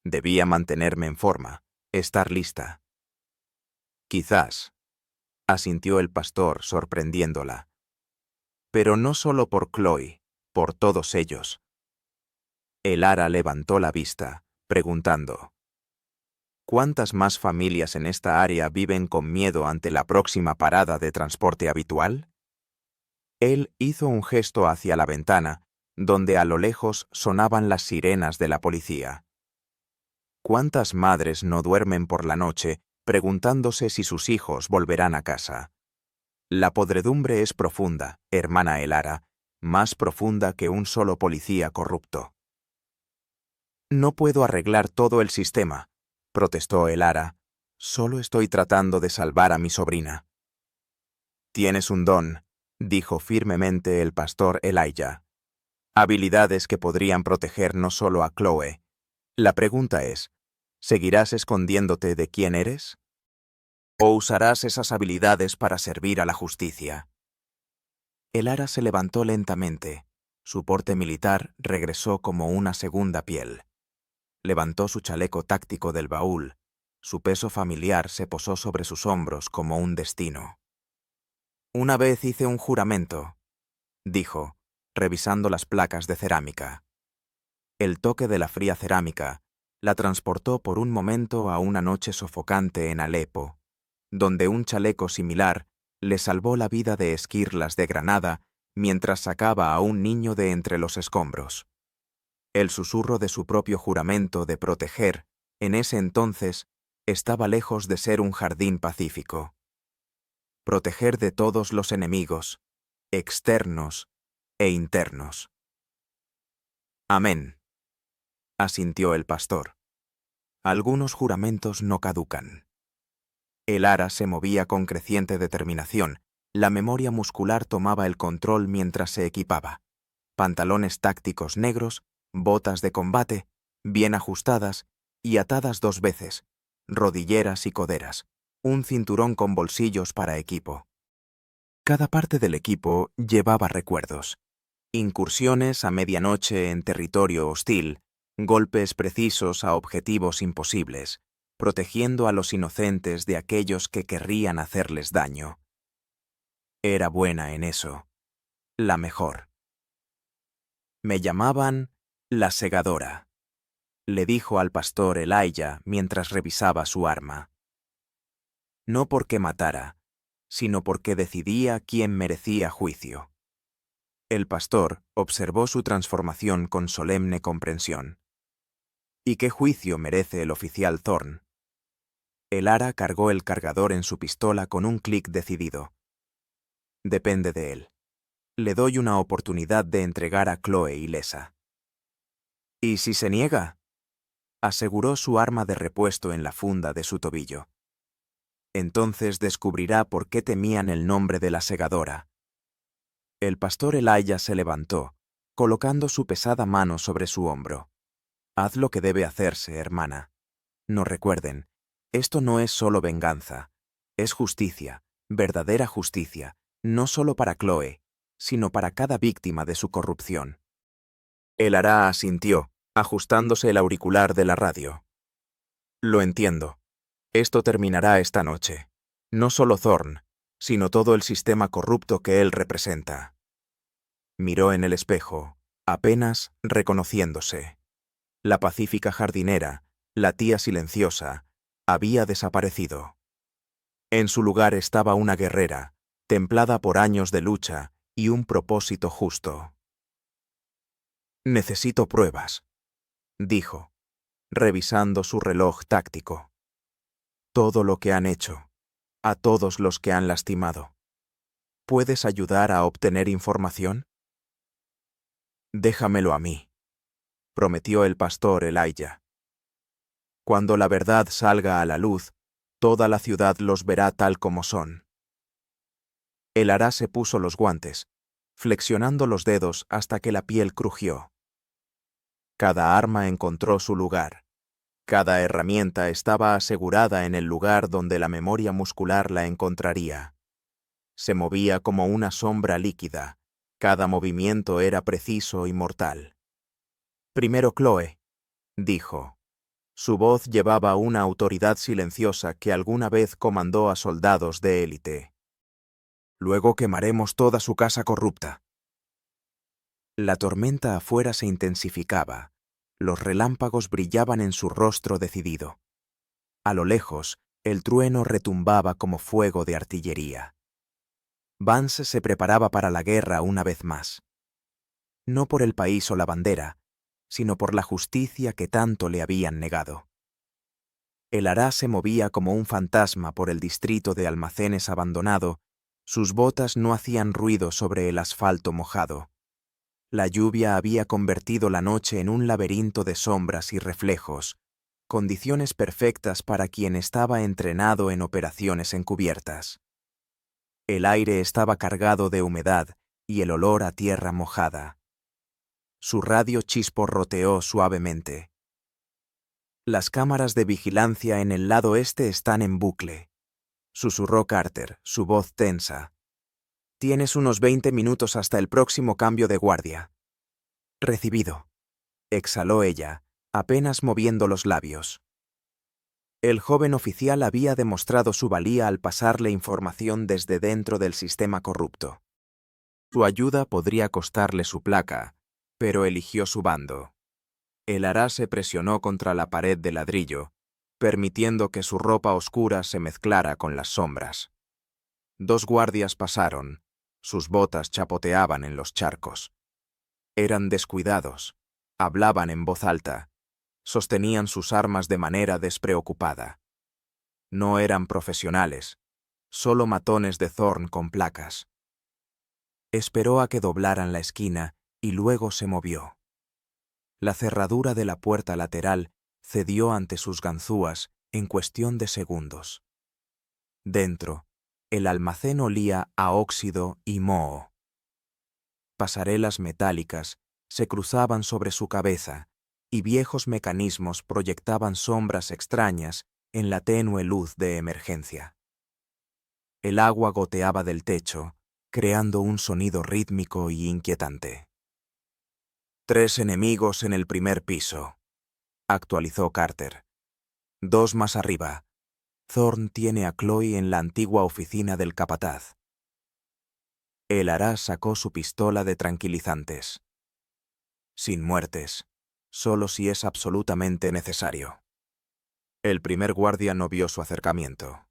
«Debía mantenerme en forma, estar lista». «Quizás», asintió el pastor, sorprendiéndola. «Pero no solo por Chloe, por todos ellos». Elara levantó la vista, preguntando: ¿cuántas más familias en esta área viven con miedo ante la próxima parada de transporte habitual? Él hizo un gesto hacia la ventana, donde a lo lejos sonaban las sirenas de la policía. ¿Cuántas madres no duermen por la noche preguntándose si sus hijos volverán a casa? La podredumbre es profunda, hermana Elara, más profunda que un solo policía corrupto. No puedo arreglar todo el sistema, protestó Elara. Solo estoy tratando de salvar a mi sobrina. Tienes un don, dijo firmemente el pastor Elijah. Habilidades que podrían proteger no solo a Chloe. La pregunta es, ¿seguirás escondiéndote de quién eres? ¿O usarás esas habilidades para servir a la justicia? Elara se levantó lentamente. Su porte militar regresó como una segunda piel. Levantó su chaleco táctico del baúl. Su peso familiar se posó sobre sus hombros como un destino. Una vez hice un juramento, dijo, revisando las placas de cerámica. El toque de la fría cerámica la transportó por un momento a una noche sofocante en Alepo, donde un chaleco similar le salvó la vida de esquirlas de granada mientras sacaba a un niño de entre los escombros. El susurro de su propio juramento de proteger, en ese entonces, estaba lejos de ser un jardín pacífico. Proteger de todos los enemigos, externos e internos. Amén, asintió el pastor. Algunos juramentos no caducan. Elara se movía con creciente determinación. La memoria muscular tomaba el control mientras se equipaba. Pantalones tácticos negros, botas de combate, bien ajustadas y atadas 2 veces, rodilleras y coderas, un cinturón con bolsillos para equipo. Cada parte del equipo llevaba recuerdos. Incursiones a medianoche en territorio hostil, golpes precisos a objetivos imposibles, protegiendo a los inocentes de aquellos que querrían hacerles daño. Era buena en eso. La mejor. Me llamaban la segadora, le dijo al pastor Elijah mientras revisaba su arma. No porque matara, sino porque decidía quién merecía juicio. El pastor observó su transformación con solemne comprensión. ¿Y qué juicio merece el oficial Thorne? Elara cargó el cargador en su pistola con un clic decidido. Depende de él. Le doy una oportunidad de entregar a Chloe ilesa. ¿Y si se niega? Aseguró su arma de repuesto en la funda de su tobillo. Entonces descubrirá por qué temían el nombre de la segadora. El pastor Elijah se levantó, colocando su pesada mano sobre su hombro. Haz lo que debe hacerse, hermana. No recuerden, esto no es solo venganza, es justicia, verdadera justicia, no solo para Chloe, sino para cada víctima de su corrupción. Elara asintió, ajustándose el auricular de la radio. Lo entiendo. Esto terminará esta noche. No solo Thorne, sino todo el sistema corrupto que él representa. Miró en el espejo, apenas reconociéndose. La pacífica jardinera, la tía silenciosa, había desaparecido. En su lugar estaba una guerrera, templada por años de lucha y un propósito justo. Necesito pruebas, dijo, revisando su reloj táctico. Todo lo que han hecho, a todos los que han lastimado. ¿Puedes ayudar a obtener información? Déjamelo a mí, prometió el pastor Elijah. Cuando la verdad salga a la luz, toda la ciudad los verá tal como son. Elara se puso los guantes, flexionando los dedos hasta que la piel crujió. Cada arma encontró su lugar. Cada herramienta estaba asegurada en el lugar donde la memoria muscular la encontraría. Se movía como una sombra líquida. Cada movimiento era preciso y mortal. Primero Chloe, dijo. Su voz llevaba una autoridad silenciosa que alguna vez comandó a soldados de élite. Luego quemaremos toda su casa corrupta. La tormenta afuera se intensificaba, Los relámpagos brillaban en su rostro decidido. A lo lejos, el trueno retumbaba como fuego de artillería. Vance se preparaba para la guerra una vez más. No por el país o la bandera, sino por la justicia que tanto le habían negado. El Ará se movía como un fantasma por el distrito de almacenes abandonado, sus botas no hacían ruido sobre el asfalto mojado. La lluvia había convertido la noche en un laberinto de sombras y reflejos, condiciones perfectas para quien estaba entrenado en operaciones encubiertas. El aire estaba cargado de humedad y el olor a tierra mojada. Su radio chisporroteó suavemente. Las cámaras de vigilancia en el lado este están en bucle, susurró Carter, su voz tensa. Tienes unos 20 minutos hasta el próximo cambio de guardia. Recibido, exhaló ella, apenas moviendo los labios. El joven oficial había demostrado su valía al pasarle información desde dentro del sistema corrupto. Su ayuda podría costarle su placa, pero eligió su bando. El Ará se presionó contra la pared de ladrillo, permitiendo que su ropa oscura se mezclara con las sombras. 2 guardias pasaron, sus botas chapoteaban en los charcos. Eran descuidados, hablaban en voz alta, sostenían sus armas de manera despreocupada. No eran profesionales, solo matones de Thorn con placas. Esperó a que doblaran la esquina y luego se movió. La cerradura de la puerta lateral cedió ante sus ganzúas en cuestión de segundos. Dentro, el almacén olía a óxido y moho. Pasarelas metálicas se cruzaban sobre su cabeza y viejos mecanismos proyectaban sombras extrañas en la tenue luz de emergencia. El agua goteaba del techo, creando un sonido rítmico y inquietante. 3 enemigos en el primer piso, actualizó Carter. 2 más arriba. Thorn tiene a Chloe en la antigua oficina del capataz. El Ará sacó su pistola de tranquilizantes. Sin muertes, solo si es absolutamente necesario. El primer guardia no vio su acercamiento.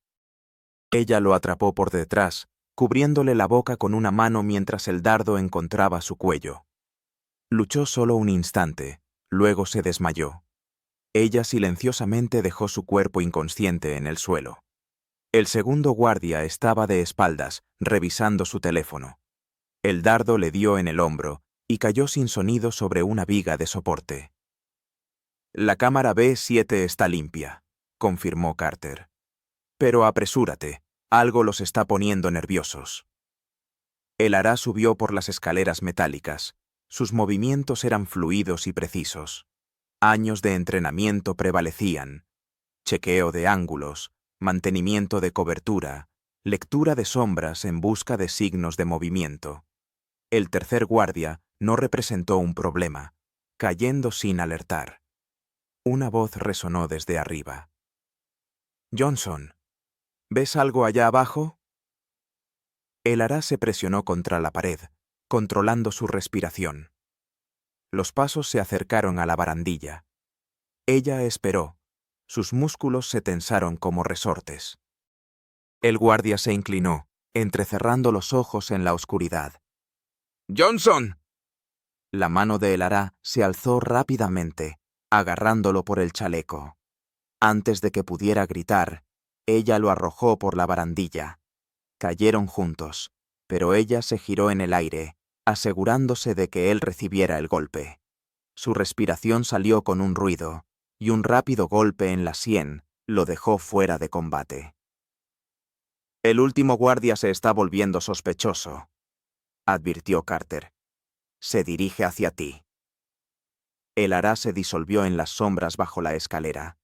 Ella lo atrapó por detrás, cubriéndole la boca con una mano mientras el dardo encontraba su cuello. Luchó solo un instante, luego se desmayó. Ella silenciosamente dejó su cuerpo inconsciente en el suelo. El segundo guardia estaba de espaldas, revisando su teléfono. El dardo le dio en el hombro y cayó sin sonido sobre una viga de soporte. La cámara B7 está limpia, confirmó Carter. Pero apresúrate, algo los está poniendo nerviosos. El Ará subió por las escaleras metálicas. Sus movimientos eran fluidos y precisos. Años de entrenamiento prevalecían. Chequeo de ángulos, mantenimiento de cobertura, lectura de sombras en busca de signos de movimiento. El tercer guardia no representó un problema, cayendo sin alertar. Una voz resonó desde arriba. «Johnson, ¿ves algo allá abajo?» El Ará se presionó contra la pared, controlando su respiración. Los pasos se acercaron a la barandilla. Ella esperó. Sus músculos se tensaron como resortes. El guardia se inclinó, entrecerrando los ojos en la oscuridad. «¡Johnson!» La mano de El Ará se alzó rápidamente, agarrándolo por el chaleco. Antes de que pudiera gritar, ella lo arrojó por la barandilla. Cayeron juntos, pero ella se giró en el aire, asegurándose de que él recibiera el golpe. Su respiración salió con un ruido, y un rápido golpe en la sien lo dejó fuera de combate. «El último guardia se está volviendo sospechoso», advirtió Carter. «Se dirige hacia ti». El Ará se disolvió en las sombras bajo la escalera.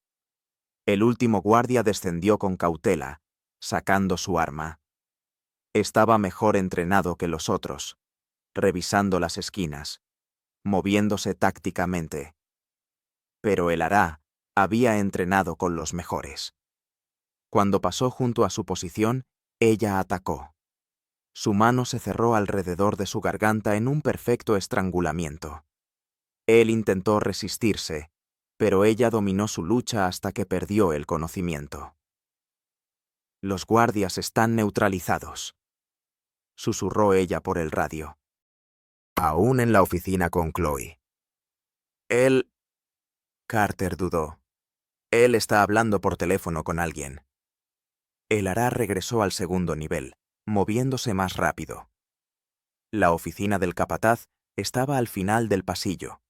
El último guardia descendió con cautela, sacando su arma. Estaba mejor entrenado que los otros, revisando las esquinas, moviéndose tácticamente. Pero el Ará había entrenado con los mejores. Cuando pasó junto a su posición, ella atacó. Su mano se cerró alrededor de su garganta en un perfecto estrangulamiento. Él intentó resistirse, pero ella dominó su lucha hasta que perdió el conocimiento. «Los guardias están neutralizados», susurró ella por el radio. Aún en la oficina con Chloe. Él... Carter dudó. Él está hablando por teléfono con alguien. El Ará regresó al segundo nivel, moviéndose más rápido. La oficina del capataz estaba al final del pasillo.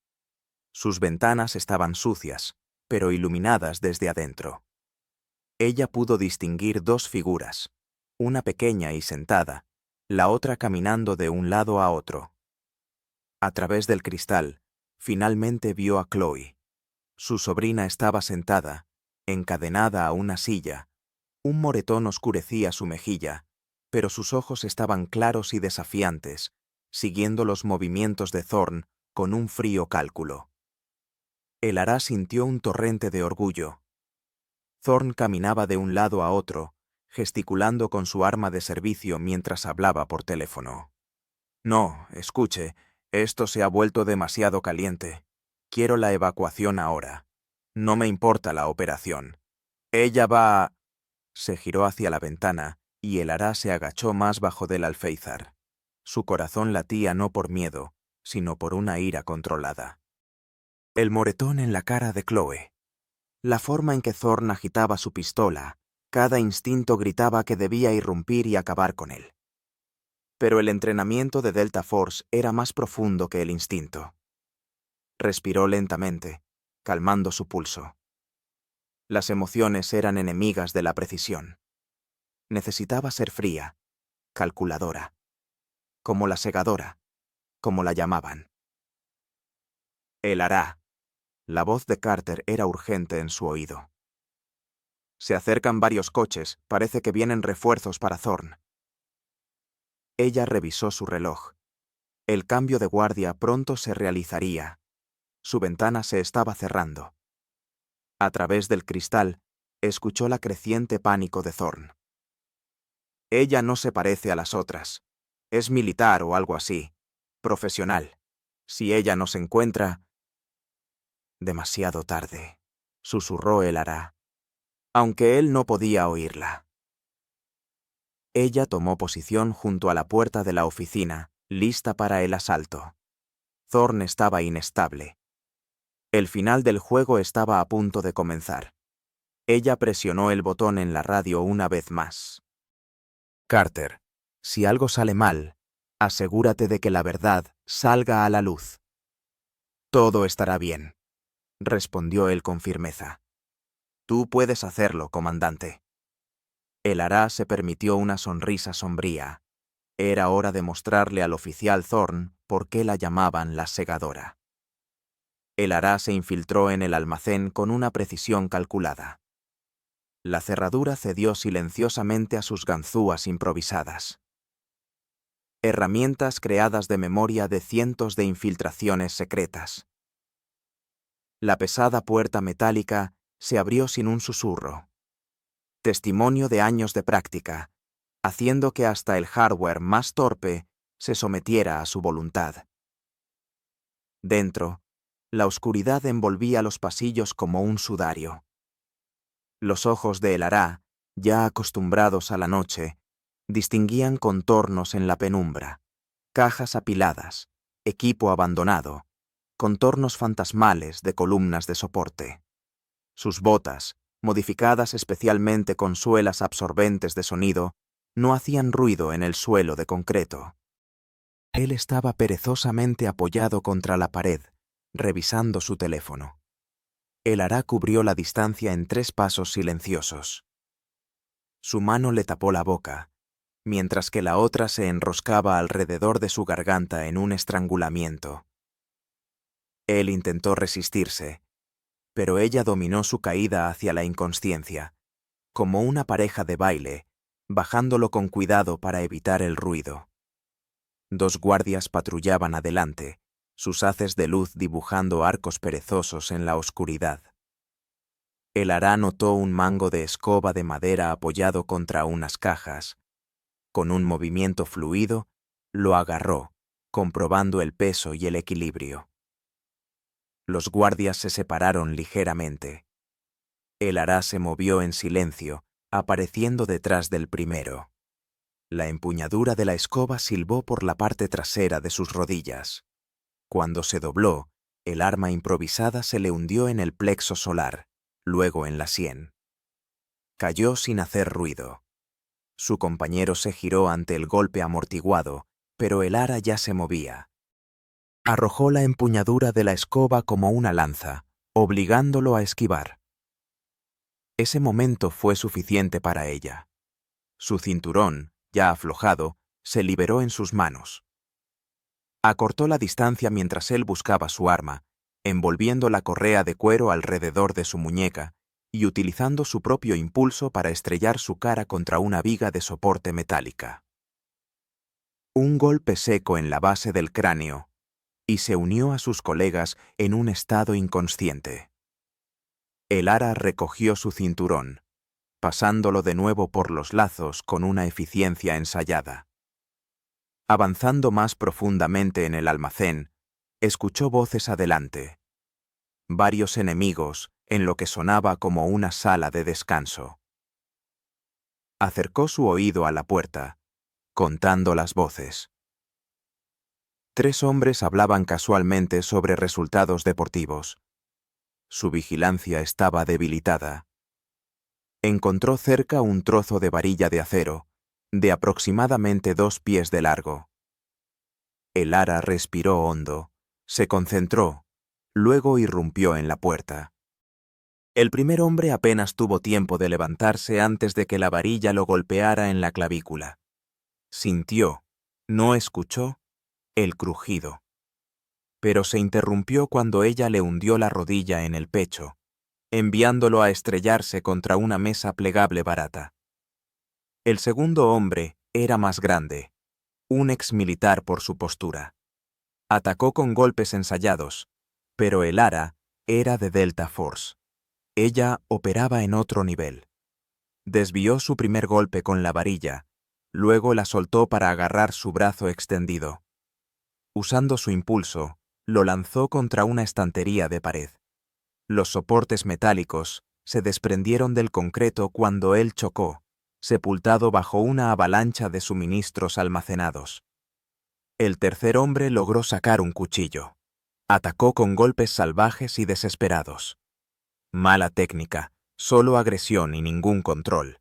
Sus ventanas estaban sucias, pero iluminadas desde adentro. Ella pudo distinguir dos figuras, una pequeña y sentada, la otra caminando de un lado a otro. A través del cristal, finalmente vio a Chloe. Su sobrina estaba sentada, encadenada a una silla. Un moretón oscurecía su mejilla, pero sus ojos estaban claros y desafiantes, siguiendo los movimientos de Thorn con un frío cálculo. El Ará sintió un torrente de orgullo. Thorn caminaba de un lado a otro, gesticulando con su arma de servicio mientras hablaba por teléfono. «No, escuche, esto se ha vuelto demasiado caliente. Quiero la evacuación ahora. No me importa la operación. Ella va a...» Se giró hacia la ventana y el Ará se agachó más bajo del alféizar. Su corazón latía no por miedo, sino por una ira controlada. El moretón en la cara de Chloe. La forma en que Thorn agitaba su pistola, cada instinto gritaba que debía irrumpir y acabar con él. Pero el entrenamiento de Delta Force era más profundo que el instinto. Respiró lentamente, calmando su pulso. Las emociones eran enemigas de la precisión. Necesitaba ser fría, calculadora, como la segadora, como la llamaban. El Ará. La voz de Carter era urgente en su oído. Se acercan varios coches, parece que vienen refuerzos para Thorn. Ella revisó su reloj. El cambio de guardia pronto se realizaría. Su ventana se estaba cerrando. A través del cristal, escuchó la creciente pánico de Thorn. Ella no se parece a las otras. Es militar o algo así. Profesional. Si ella nos encuentra... Demasiado tarde, susurró el Ará, aunque él no podía oírla. Ella tomó posición junto a la puerta de la oficina, lista para el asalto. Thorn estaba inestable. El final del juego estaba a punto de comenzar. Ella presionó el botón en la radio una vez más. Carter, si algo sale mal, asegúrate de que la verdad salga a la luz. Todo estará bien, respondió él con firmeza. Tú puedes hacerlo, comandante. El Ará se permitió una sonrisa sombría. Era hora de mostrarle al oficial Thorn por qué la llamaban la segadora. El Ará se infiltró en el almacén con una precisión calculada. La cerradura cedió silenciosamente a sus ganzúas improvisadas. Herramientas creadas de memoria de cientos de infiltraciones secretas. La pesada puerta metálica se abrió sin un susurro. Testimonio de años de práctica, haciendo que hasta el hardware más torpe se sometiera a su voluntad. Dentro, la oscuridad envolvía los pasillos como un sudario. Los ojos de El Ará, ya acostumbrados a la noche, distinguían contornos en la penumbra, cajas apiladas, equipo abandonado, contornos fantasmales de columnas de soporte. Sus botas, modificadas especialmente con suelas absorbentes de sonido, no hacían ruido en el suelo de concreto. Él estaba perezosamente apoyado contra la pared, revisando su teléfono. El Ará cubrió la distancia en 3 pasos silenciosos. Su mano le tapó la boca, mientras que la otra se enroscaba alrededor de su garganta en un estrangulamiento. Él intentó resistirse, pero ella dominó su caída hacia la inconsciencia, como una pareja de baile, bajándolo con cuidado para evitar el ruido. 2 guardias patrullaban adelante, sus haces de luz dibujando arcos perezosos en la oscuridad. El Ará notó un mango de escoba de madera apoyado contra unas cajas. Con un movimiento fluido, lo agarró, comprobando el peso y el equilibrio. Los guardias se separaron ligeramente. El ará se movió en silencio, apareciendo detrás del primero. La empuñadura de la escoba silbó por la parte trasera de sus rodillas. Cuando se dobló, el arma improvisada se le hundió en el plexo solar, luego en la sien. Cayó sin hacer ruido. Su compañero se giró ante el golpe amortiguado, pero el ará ya se movía. Arrojó la empuñadura de la escoba como una lanza, obligándolo a esquivar. Ese momento fue suficiente para ella. Su cinturón, ya aflojado, se liberó en sus manos. Acortó la distancia mientras él buscaba su arma, envolviendo la correa de cuero alrededor de su muñeca y utilizando su propio impulso para estrellar su cara contra una viga de soporte metálica. Un golpe seco en la base del cráneo, y se unió a sus colegas en un estado inconsciente. El ará recogió su cinturón, pasándolo de nuevo por los lazos con una eficiencia ensayada. Avanzando más profundamente en el almacén, escuchó voces adelante. Varios enemigos, en lo que sonaba como una sala de descanso. Acercó su oído a la puerta, contando las voces. 3 hombres hablaban casualmente sobre resultados deportivos. Su vigilancia estaba debilitada. Encontró cerca un trozo de varilla de acero, de aproximadamente 2 pies de largo. El ará respiró hondo, se concentró, luego irrumpió en la puerta. El primer hombre apenas tuvo tiempo de levantarse antes de que la varilla lo golpeara en la clavícula. Sintió, no escuchó, el crujido. Pero se interrumpió cuando ella le hundió la rodilla en el pecho, enviándolo a estrellarse contra una mesa plegable barata. El segundo hombre era más grande, un exmilitar por su postura. Atacó con golpes ensayados, pero el ará era de Delta Force. Ella operaba en otro nivel. Desvió su primer golpe con la varilla, luego la soltó para agarrar su brazo extendido. Usando su impulso, lo lanzó contra una estantería de pared. Los soportes metálicos se desprendieron del concreto cuando él chocó, sepultado bajo una avalancha de suministros almacenados. El tercer hombre logró sacar un cuchillo. Atacó con golpes salvajes y desesperados. Mala técnica, solo agresión y ningún control.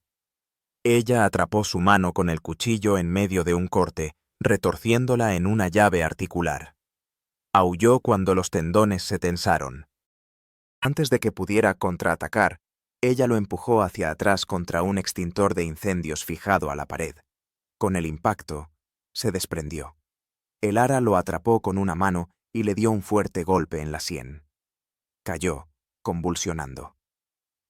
Ella atrapó su mano con el cuchillo en medio de un corte, retorciéndola en una llave articular. Aulló cuando los tendones se tensaron. Antes de que pudiera contraatacar, ella lo empujó hacia atrás contra un extintor de incendios fijado a la pared. Con el impacto, se desprendió. El ará lo atrapó con una mano y le dio un fuerte golpe en la sien. Cayó, convulsionando.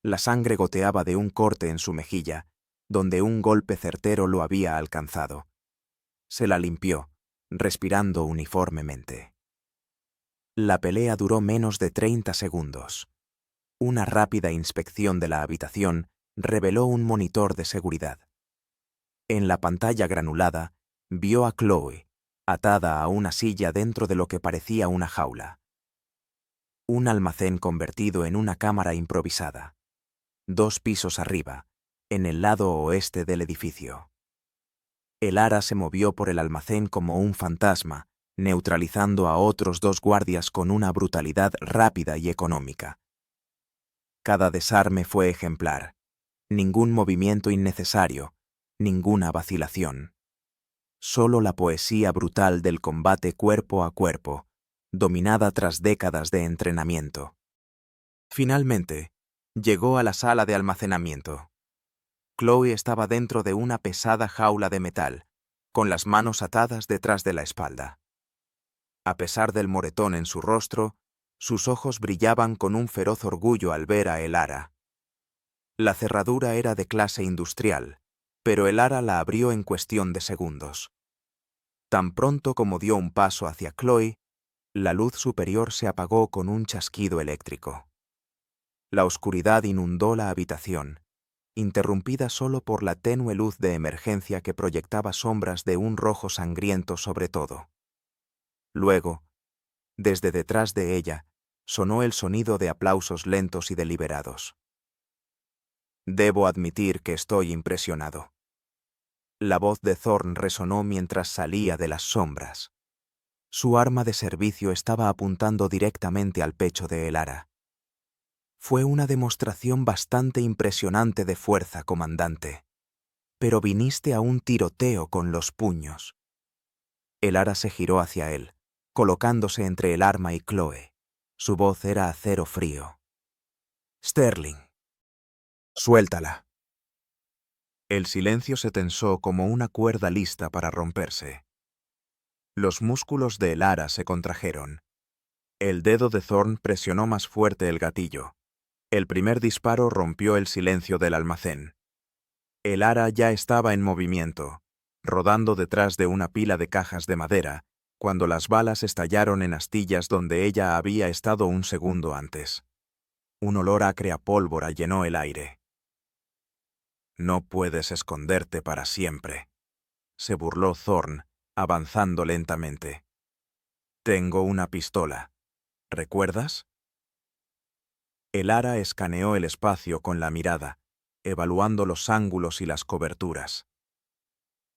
La sangre goteaba de un corte en su mejilla, donde un golpe certero lo había alcanzado. Se la limpió, respirando uniformemente. La pelea duró menos de 30 segundos. Una rápida inspección de la habitación reveló un monitor de seguridad. En la pantalla granulada, vio a Chloe, atada a una silla dentro de lo que parecía una jaula. Un almacén convertido en una cámara improvisada. 2 pisos arriba, en el lado oeste del edificio. El ará se movió por el almacén como un fantasma, neutralizando a otros 2 guardias con una brutalidad rápida y económica. Cada desarme fue ejemplar. Ningún movimiento innecesario, ninguna vacilación. Solo la poesía brutal del combate cuerpo a cuerpo, dominada tras décadas de entrenamiento. Finalmente, llegó a la sala de almacenamiento. Chloe estaba dentro de una pesada jaula de metal, con las manos atadas detrás de la espalda. A pesar del moretón en su rostro, sus ojos brillaban con un feroz orgullo al ver a el ará. La cerradura era de clase industrial, pero el ará la abrió en cuestión de segundos. Tan pronto como dio un paso hacia Chloe, la luz superior se apagó con un chasquido eléctrico. La oscuridad inundó la habitación, interrumpida solo por la tenue luz de emergencia que proyectaba sombras de un rojo sangriento sobre todo. Luego, desde detrás de ella, sonó el sonido de aplausos lentos y deliberados. Debo admitir que estoy impresionado. La voz de Thorn resonó mientras salía de las sombras. Su arma de servicio estaba apuntando directamente al pecho de Elara. Fue una demostración bastante impresionante de fuerza, comandante. Pero viniste a un tiroteo con los puños. Elara se giró hacia él, colocándose entre el arma y Chloe. Su voz era acero frío. Sterling. Suéltala. El silencio se tensó como una cuerda lista para romperse. Los músculos de Elara se contrajeron. El dedo de Thorn presionó más fuerte el gatillo. El primer disparo rompió el silencio del almacén. Elara ya estaba en movimiento, rodando detrás de una pila de cajas de madera, cuando las balas estallaron en astillas donde ella había estado un segundo antes. Un olor acre a pólvora llenó el aire. No puedes esconderte para siempre, se burló Thorn, avanzando lentamente. Tengo una pistola. ¿Recuerdas? Elara escaneó el espacio con la mirada, evaluando los ángulos y las coberturas.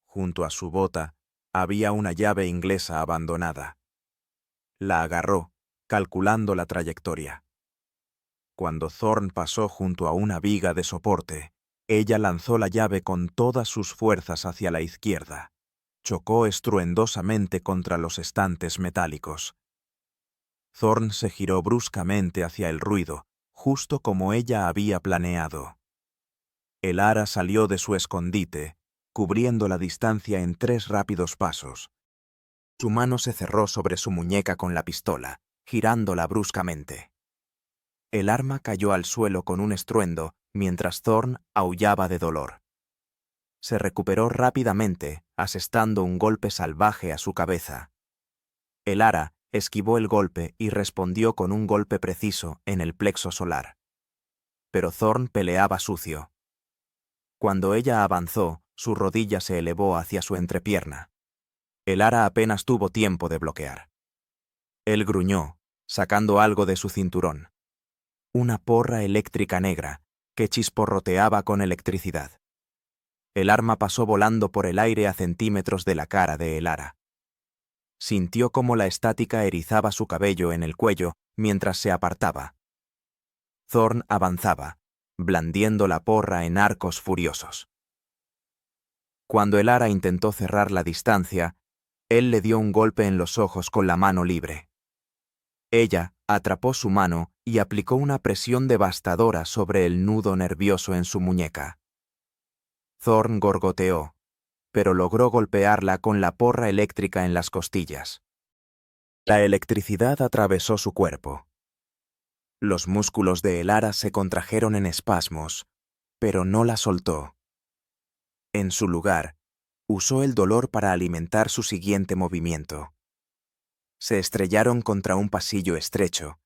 Junto a su bota había una llave inglesa abandonada. La agarró, calculando la trayectoria. Cuando Thorn pasó junto a una viga de soporte, ella lanzó la llave con todas sus fuerzas hacia la izquierda. Chocó estruendosamente contra los estantes metálicos. Thorn se giró bruscamente hacia el ruido, justo como ella había planeado. Elara salió de su escondite, cubriendo la distancia en 3 rápidos pasos. Su mano se cerró sobre su muñeca con la pistola, girándola bruscamente. El arma cayó al suelo con un estruendo mientras Thorn aullaba de dolor. Se recuperó rápidamente, asestando un golpe salvaje a su cabeza. Elara esquivó el golpe y respondió con un golpe preciso en el plexo solar. Pero Thorn peleaba sucio. Cuando ella avanzó, su rodilla se elevó hacia su entrepierna. Elara apenas tuvo tiempo de bloquear. Él gruñó, sacando algo de su cinturón. Una porra eléctrica negra, que chisporroteaba con electricidad. El arma pasó volando por el aire a centímetros de la cara de Elara. Sintió cómo la estática erizaba su cabello en el cuello mientras se apartaba. Thorn avanzaba, blandiendo la porra en arcos furiosos. Cuando Elara intentó cerrar la distancia, él le dio un golpe en los ojos con la mano libre. Ella atrapó su mano y aplicó una presión devastadora sobre el nudo nervioso en su muñeca. Thorn gorgoteó, pero logró golpearla con la porra eléctrica en las costillas. La electricidad atravesó su cuerpo. Los músculos de Elara se contrajeron en espasmos, pero no la soltó. En su lugar, usó el dolor para alimentar su siguiente movimiento. Se estrellaron contra un pasillo estrecho,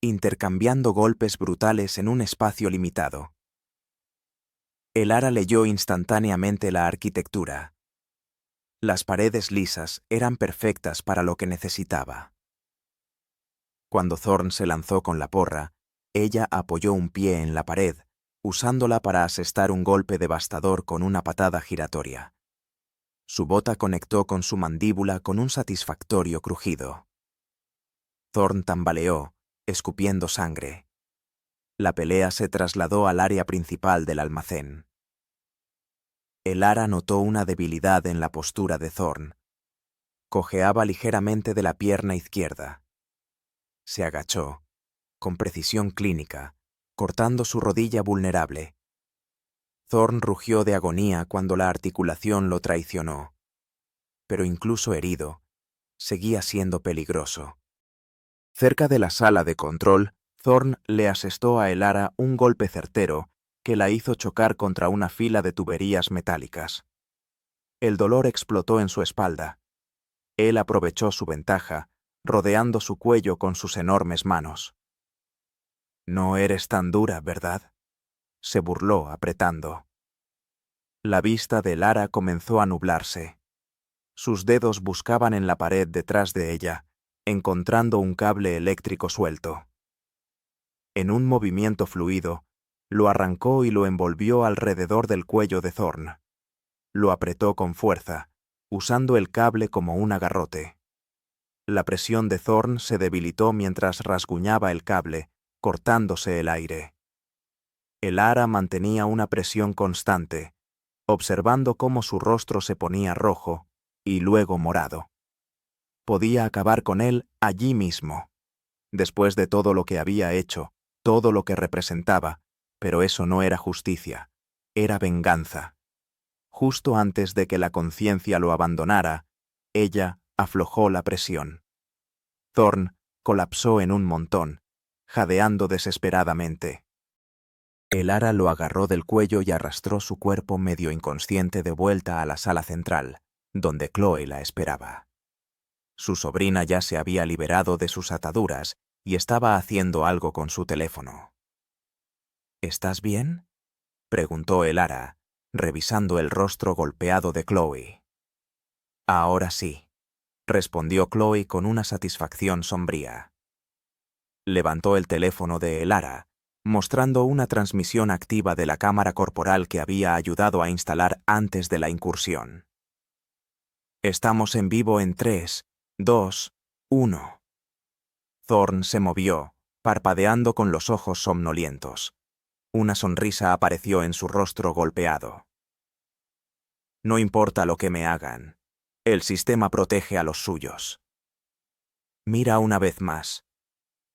intercambiando golpes brutales en un espacio limitado. Elara leyó instantáneamente la arquitectura. Las paredes lisas eran perfectas para lo que necesitaba. Cuando Thorn se lanzó con la porra, ella apoyó un pie en la pared, usándola para asestar un golpe devastador con una patada giratoria. Su bota conectó con su mandíbula con un satisfactorio crujido. Thorn tambaleó, escupiendo sangre. La pelea se trasladó al área principal del almacén. Elara notó una debilidad en la postura de Thorn. Cojeaba ligeramente de la pierna izquierda. Se agachó, con precisión clínica, cortando su rodilla vulnerable. Thorn rugió de agonía cuando la articulación lo traicionó. Pero incluso herido, seguía siendo peligroso. Cerca de la sala de control, Thorn le asestó a Elara un golpe certero que la hizo chocar contra una fila de tuberías metálicas. El dolor explotó en su espalda. Él aprovechó su ventaja, rodeando su cuello con sus enormes manos. «No eres tan dura, ¿verdad?», se burló apretando. La vista de Elara comenzó a nublarse. Sus dedos buscaban en la pared detrás de ella, encontrando un cable eléctrico suelto. En un movimiento fluido, lo arrancó y lo envolvió alrededor del cuello de Thorne. Lo apretó con fuerza, usando el cable como un agarrote. La presión de Thorne se debilitó mientras rasguñaba el cable, cortándose el aire. El ara mantenía una presión constante, observando cómo su rostro se ponía rojo y luego morado. Podía acabar con él allí mismo. Después de todo lo que había hecho, todo lo que representaba, pero eso no era justicia, era venganza. Justo antes de que la conciencia lo abandonara, ella aflojó la presión. Thorne colapsó en un montón, jadeando desesperadamente. El ara lo agarró del cuello y arrastró su cuerpo medio inconsciente de vuelta a la sala central, donde Chloe la esperaba. Su sobrina ya se había liberado de sus ataduras y estaba haciendo algo con su teléfono. ¿Estás bien?, preguntó el ara, revisando el rostro golpeado de Chloe. Ahora sí, respondió Chloe con una satisfacción sombría. Levantó el teléfono de el ara, mostrando una transmisión activa de la cámara corporal que había ayudado a instalar antes de la incursión. Estamos en vivo en 3, 2, 1. Thorne se movió, parpadeando con los ojos somnolientos. Una sonrisa apareció en su rostro golpeado. No importa lo que me hagan, el sistema protege a los suyos. Mira una vez más,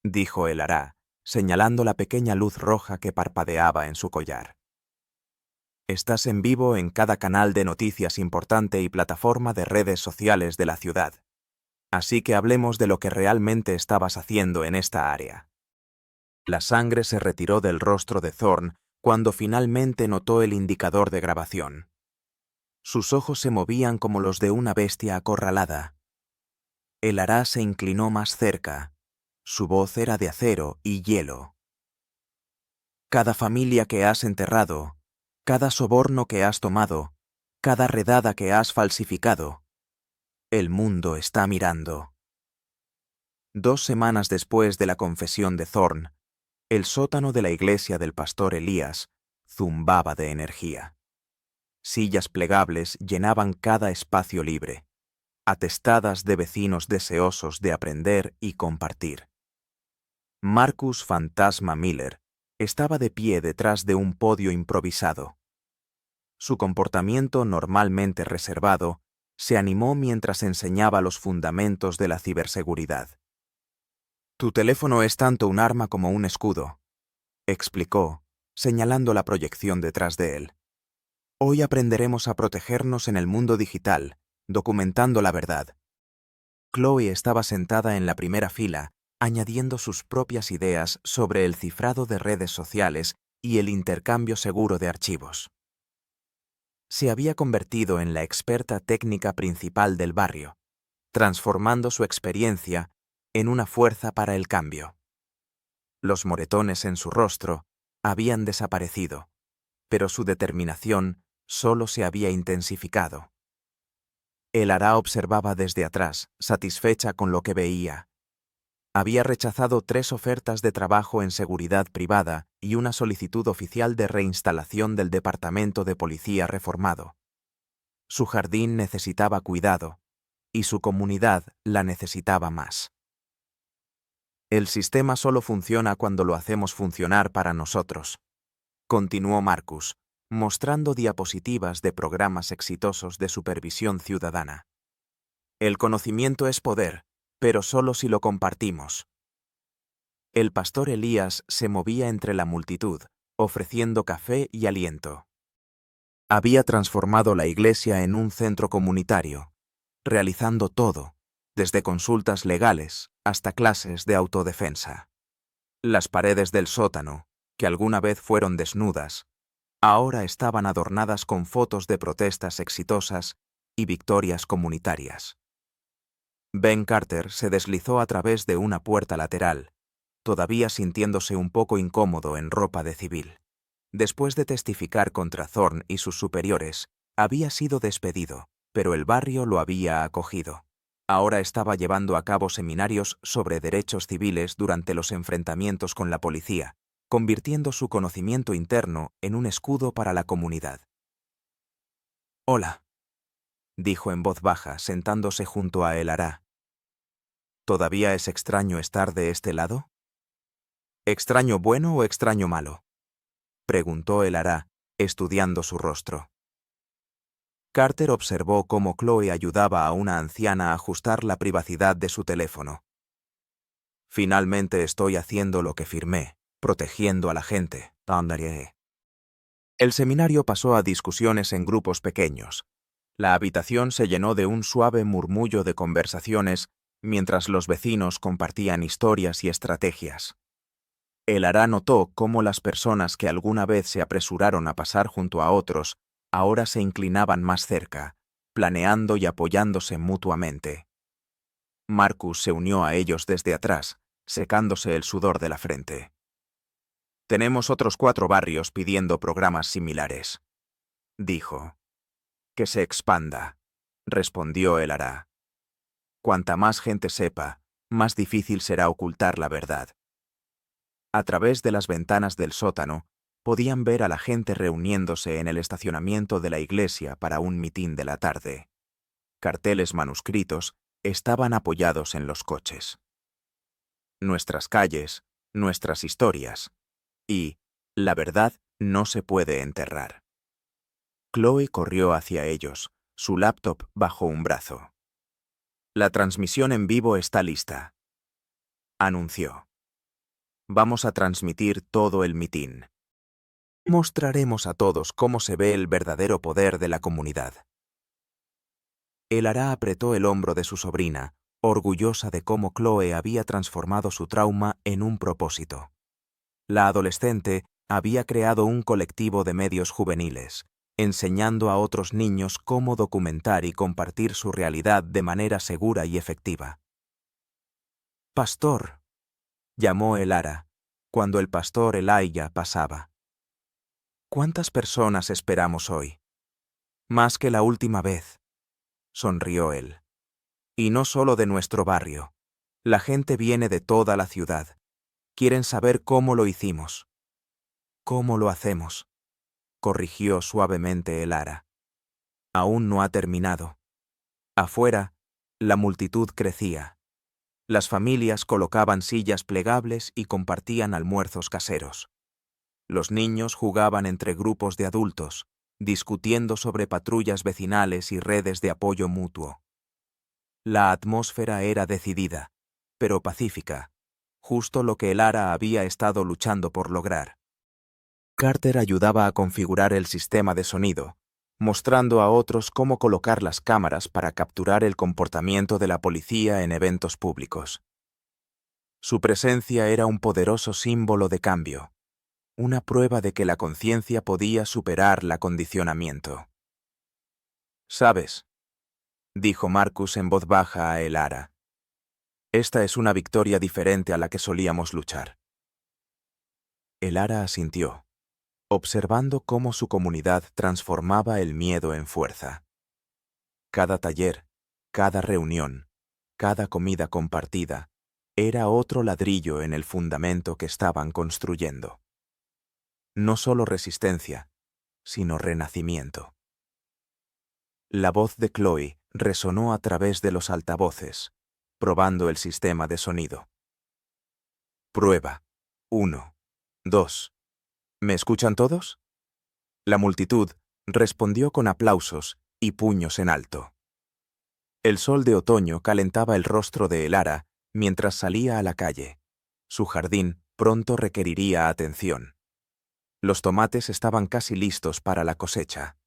dijo el ara, señalando la pequeña luz roja que parpadeaba en su collar. Estás en vivo en cada canal de noticias importante y plataforma de redes sociales de la ciudad. Así que hablemos de lo que realmente estabas haciendo en esta área. La sangre se retiró del rostro de Thorne cuando finalmente notó el indicador de grabación. Sus ojos se movían como los de una bestia acorralada. El ara se inclinó más cerca. Su voz era de acero y hielo. Cada familia que has enterrado, cada soborno que has tomado, cada redada que has falsificado, el mundo está mirando. 2 semanas después de la confesión de Thorne, el sótano de la iglesia del pastor Elías zumbaba de energía. Sillas plegables llenaban cada espacio libre, atestadas de vecinos deseosos de aprender y compartir. Marcus Fantasma Miller estaba de pie detrás de un podio improvisado. Su comportamiento normalmente reservado se animó mientras enseñaba los fundamentos de la ciberseguridad. Tu teléfono es tanto un arma como un escudo, explicó, señalando la proyección detrás de él. Hoy aprenderemos a protegernos en el mundo digital, documentando la verdad. Chloe estaba sentada en la primera fila, añadiendo sus propias ideas sobre el cifrado de redes sociales y el intercambio seguro de archivos. Se había convertido en la experta técnica principal del barrio, transformando su experiencia en una fuerza para el cambio. Los moretones en su rostro habían desaparecido, pero su determinación solo se había intensificado. El ara observaba desde atrás, satisfecha con lo que veía. Había rechazado 3 ofertas de trabajo en seguridad privada y una solicitud oficial de reinstalación del Departamento de Policía reformado. Su jardín necesitaba cuidado, y su comunidad la necesitaba más. El sistema solo funciona cuando lo hacemos funcionar para nosotros, continuó Marcus, mostrando diapositivas de programas exitosos de supervisión ciudadana. El conocimiento es poder, pero solo si lo compartimos. El pastor Elías se movía entre la multitud, ofreciendo café y aliento. Había transformado la iglesia en un centro comunitario, realizando todo, desde consultas legales hasta clases de autodefensa. Las paredes del sótano, que alguna vez fueron desnudas, ahora estaban adornadas con fotos de protestas exitosas y victorias comunitarias. Ben Carter se deslizó a través de una puerta lateral, todavía sintiéndose un poco incómodo en ropa de civil. Después de testificar contra Thorne y sus superiores, había sido despedido, pero el barrio lo había acogido. Ahora estaba llevando a cabo seminarios sobre derechos civiles durante los enfrentamientos con la policía, convirtiendo su conocimiento interno en un escudo para la comunidad. «Hola», dijo en voz baja, sentándose junto a El Ará. «¿Todavía es extraño estar de este lado?» «¿Extraño bueno o extraño malo?», preguntó El Ará, estudiando su rostro. Carter observó cómo Chloe ayudaba a una anciana a ajustar la privacidad de su teléfono. «Finalmente estoy haciendo lo que firmé, protegiendo a la gente». El seminario pasó a discusiones en grupos pequeños. La habitación se llenó de un suave murmullo de conversaciones mientras los vecinos compartían historias y estrategias. El Ará notó cómo las personas que alguna vez se apresuraron a pasar junto a otros ahora se inclinaban más cerca, planeando y apoyándose mutuamente. Marcus se unió a ellos desde atrás, secándose el sudor de la frente. «Tenemos otros 4 barrios pidiendo programas similares», dijo. «Que se expanda», respondió El Ará. «Cuanta más gente sepa, más difícil será ocultar la verdad». A través de las ventanas del sótano, podían ver a la gente reuniéndose en el estacionamiento de la iglesia para un mitin de la tarde. Carteles manuscritos estaban apoyados en los coches. «Nuestras calles, nuestras historias» y «La verdad no se puede enterrar». Chloe corrió hacia ellos, su laptop bajo un brazo. «La transmisión en vivo está lista», anunció. «Vamos a transmitir todo el mitin. Mostraremos a todos cómo se ve el verdadero poder de la comunidad». El Ará apretó el hombro de su sobrina, orgullosa de cómo Chloe había transformado su trauma en un propósito. La adolescente había creado un colectivo de medios juveniles, enseñando a otros niños cómo documentar y compartir su realidad de manera segura y efectiva. «Pastor», llamó El Ará, cuando el pastor Elijah pasaba. «¿Cuántas personas esperamos hoy?» «Más que la última vez», sonrió él. «Y no solo de nuestro barrio. La gente viene de toda la ciudad. Quieren saber cómo lo hicimos». «¿Cómo lo hacemos?», corrigió suavemente El Ará. «Aún no ha terminado». Afuera, la multitud crecía. Las familias colocaban sillas plegables y compartían almuerzos caseros. Los niños jugaban entre grupos de adultos, discutiendo sobre patrullas vecinales y redes de apoyo mutuo. La atmósfera era decidida, pero pacífica, justo lo que El Ará había estado luchando por lograr. Carter ayudaba a configurar el sistema de sonido, mostrando a otros cómo colocar las cámaras para capturar el comportamiento de la policía en eventos públicos. Su presencia era un poderoso símbolo de cambio, una prueba de que la conciencia podía superar el acondicionamiento. «¿Sabes?», dijo Marcus en voz baja a El Ará. «Esta es una victoria diferente a la que solíamos luchar». El Ará asintió, observando cómo su comunidad transformaba el miedo en fuerza. Cada taller, cada reunión, cada comida compartida, era otro ladrillo en el fundamento que estaban construyendo. No solo resistencia, sino renacimiento. La voz de Chloe resonó a través de los altavoces, probando el sistema de sonido. «Prueba. 1, 2. ¿Me escuchan todos?». La multitud respondió con aplausos y puños en alto. El sol de otoño calentaba el rostro de El Ará mientras salía a la calle. Su jardín pronto requeriría atención. Los tomates estaban casi listos para la cosecha.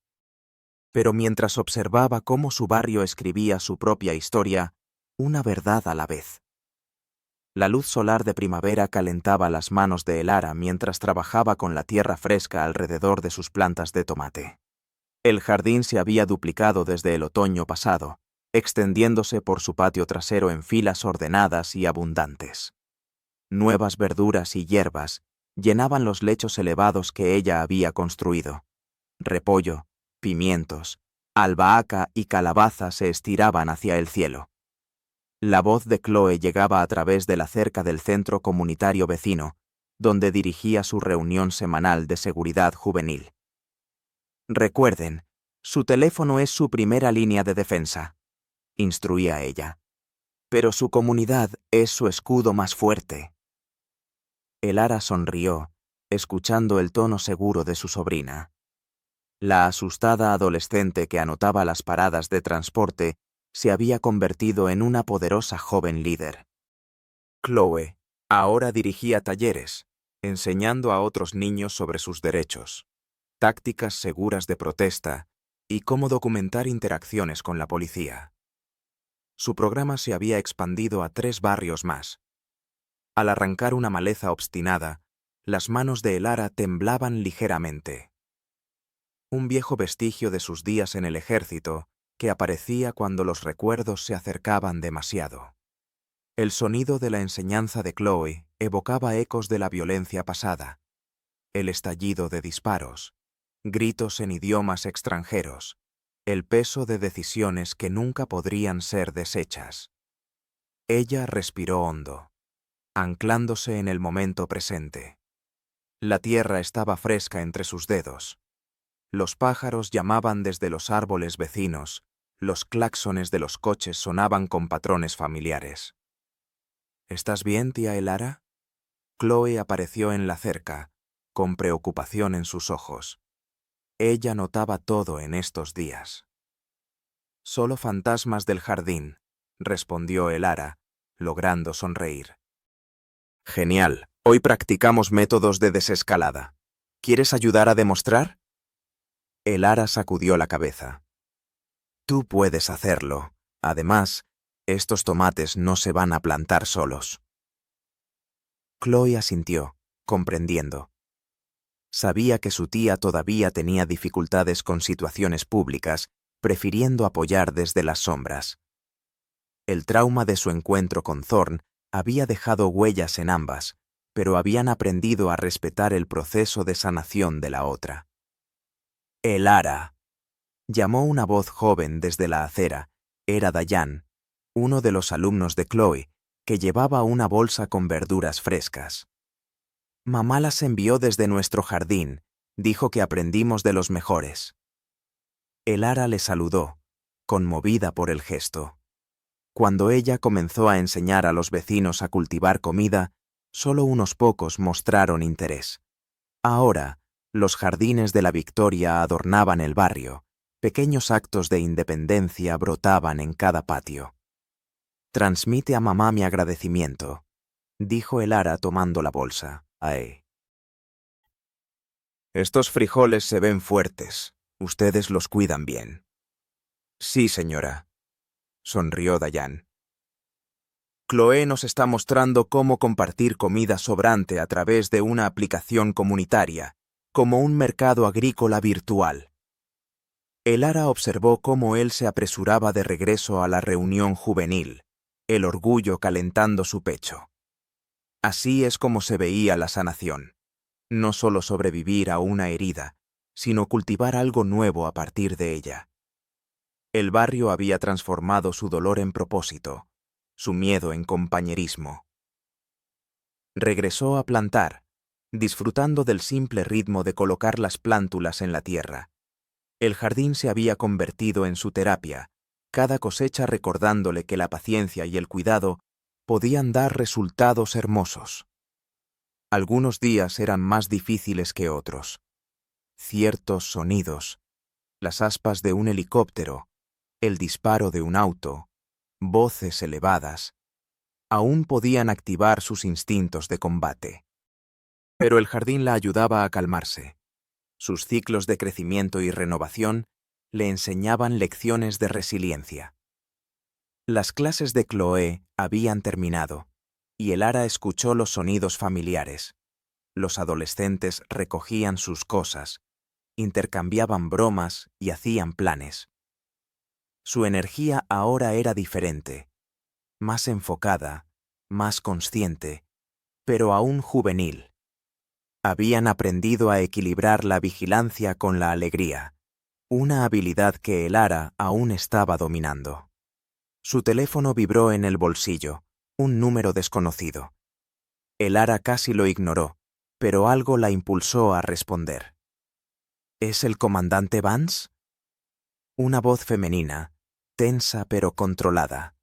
Pero mientras observaba cómo su barrio escribía su propia historia, una verdad a la vez. La luz solar de primavera calentaba las manos de El Ará mientras trabajaba con la tierra fresca alrededor de sus plantas de tomate. El jardín se había duplicado desde el otoño pasado, extendiéndose por su patio trasero en filas ordenadas y abundantes. Nuevas verduras y hierbas llenaban los lechos elevados que ella había construido. Repollo, pimientos, albahaca y calabaza se estiraban hacia el cielo. La voz de Chloe llegaba a través de la cerca del centro comunitario vecino, donde dirigía su reunión semanal de seguridad juvenil. Recuerden, su teléfono es su primera línea de defensa, instruía ella. Pero su comunidad es su escudo más fuerte. Elara sonrió, escuchando el tono seguro de su sobrina. La asustada adolescente que anotaba las paradas de transporte se había convertido en una poderosa joven líder. Chloe ahora dirigía talleres, enseñando a otros niños sobre sus derechos, tácticas seguras de protesta y cómo documentar interacciones con la policía. Su programa se había expandido a 3 barrios más. Al arrancar una maleza obstinada, las manos de Elara temblaban ligeramente. Un viejo vestigio de sus días en el ejército que aparecía cuando los recuerdos se acercaban demasiado. El sonido de la enseñanza de Chloe evocaba ecos de la violencia pasada, el estallido de disparos, gritos en idiomas extranjeros, el peso de decisiones que nunca podrían ser deshechas. Ella respiró hondo, anclándose en el momento presente. La tierra estaba fresca entre sus dedos. Los pájaros llamaban desde los árboles vecinos, los claxones de los coches sonaban con patrones familiares. ¿Estás bien, tía Elara? Chloe apareció en la cerca, con preocupación en sus ojos. Ella notaba todo en estos días. Solo fantasmas del jardín, respondió Elara, logrando sonreír. Genial, hoy practicamos métodos de desescalada. ¿Quieres ayudar a demostrar? Elara sacudió la cabeza. Tú puedes hacerlo. Además, estos tomates no se van a plantar solos. Chloe asintió, comprendiendo. Sabía que su tía todavía tenía dificultades con situaciones públicas, prefiriendo apoyar desde las sombras. El trauma de su encuentro con Thorn había dejado huellas en ambas, pero habían aprendido a respetar el proceso de sanación de la otra. Elara, llamó una voz joven desde la acera. Era Dayan, uno de los alumnos de Chloe, que llevaba una bolsa con verduras frescas. Mamá las envió desde nuestro jardín, dijo que aprendimos de los mejores. Elara le saludó, conmovida por el gesto. Cuando ella comenzó a enseñar a los vecinos a cultivar comida, solo unos pocos mostraron interés. Ahora, los jardines de la Victoria adornaban el barrio, pequeños actos de independencia brotaban en cada patio. Transmite a mamá mi agradecimiento, dijo Elara tomando la bolsa. Estos frijoles se ven fuertes. Ustedes los cuidan bien. Sí, señora, sonrió Dayan. Chloe nos está mostrando cómo compartir comida sobrante a través de una aplicación comunitaria, como un mercado agrícola virtual. Elara observó cómo él se apresuraba de regreso a la reunión juvenil, el orgullo calentando su pecho. Así es como se veía la sanación. No solo sobrevivir a una herida, sino cultivar algo nuevo a partir de ella. El barrio había transformado su dolor en propósito, su miedo en compañerismo. Regresó a plantar, disfrutando del simple ritmo de colocar las plántulas en la tierra. El jardín se había convertido en su terapia, cada cosecha recordándole que la paciencia y el cuidado podían dar resultados hermosos. Algunos días eran más difíciles que otros. Ciertos sonidos, las aspas de un helicóptero, el disparo de un auto, voces elevadas, aún podían activar sus instintos de combate. Pero el jardín la ayudaba a calmarse. Sus ciclos de crecimiento y renovación le enseñaban lecciones de resiliencia. Las clases de Chloe habían terminado, y Elara escuchó los sonidos familiares. Los adolescentes recogían sus cosas, intercambiaban bromas y hacían planes. Su energía ahora era diferente, más enfocada, más consciente, pero aún juvenil. Habían aprendido a equilibrar la vigilancia con la alegría, una habilidad que Elara aún estaba dominando. Su teléfono vibró en el bolsillo, un número desconocido. Elara casi lo ignoró, pero algo la impulsó a responder. ¿Es el comandante Vance? Una voz femenina, tensa pero controlada.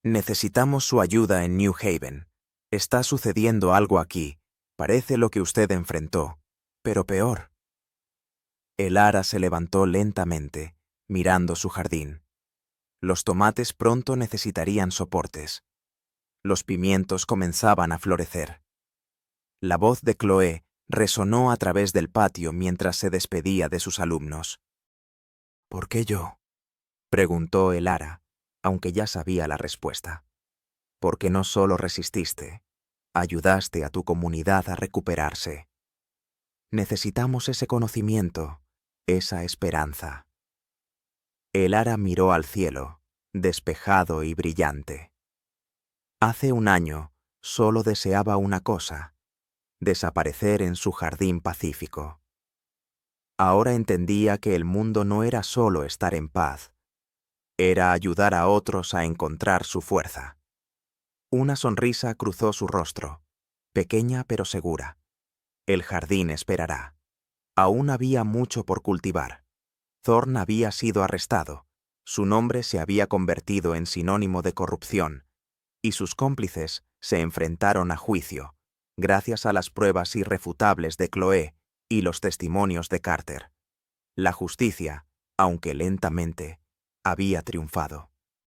Necesitamos su ayuda en New Haven. Está sucediendo algo aquí. Parece lo que usted enfrentó, pero peor. Elara se levantó lentamente, mirando su jardín. Los tomates pronto necesitarían soportes. Los pimientos comenzaban a florecer. La voz de Chloé resonó a través del patio mientras se despedía de sus alumnos. ¿Por qué yo?, preguntó Elara, aunque ya sabía la respuesta. Porque no solo resististe, ayudaste a tu comunidad a recuperarse. Necesitamos ese conocimiento, esa esperanza. Elara miró al cielo, despejado y brillante. Hace un año solo deseaba una cosa: desaparecer en su jardín pacífico. Ahora entendía que el mundo no era solo estar en paz, era ayudar a otros a encontrar su fuerza. Una sonrisa cruzó su rostro, pequeña pero segura. El jardín esperará. Aún había mucho por cultivar. Thorn había sido arrestado, su nombre se había convertido en sinónimo de corrupción, y sus cómplices se enfrentaron a juicio, gracias a las pruebas irrefutables de Chloé y los testimonios de Carter. La justicia, aunque lentamente, había triunfado.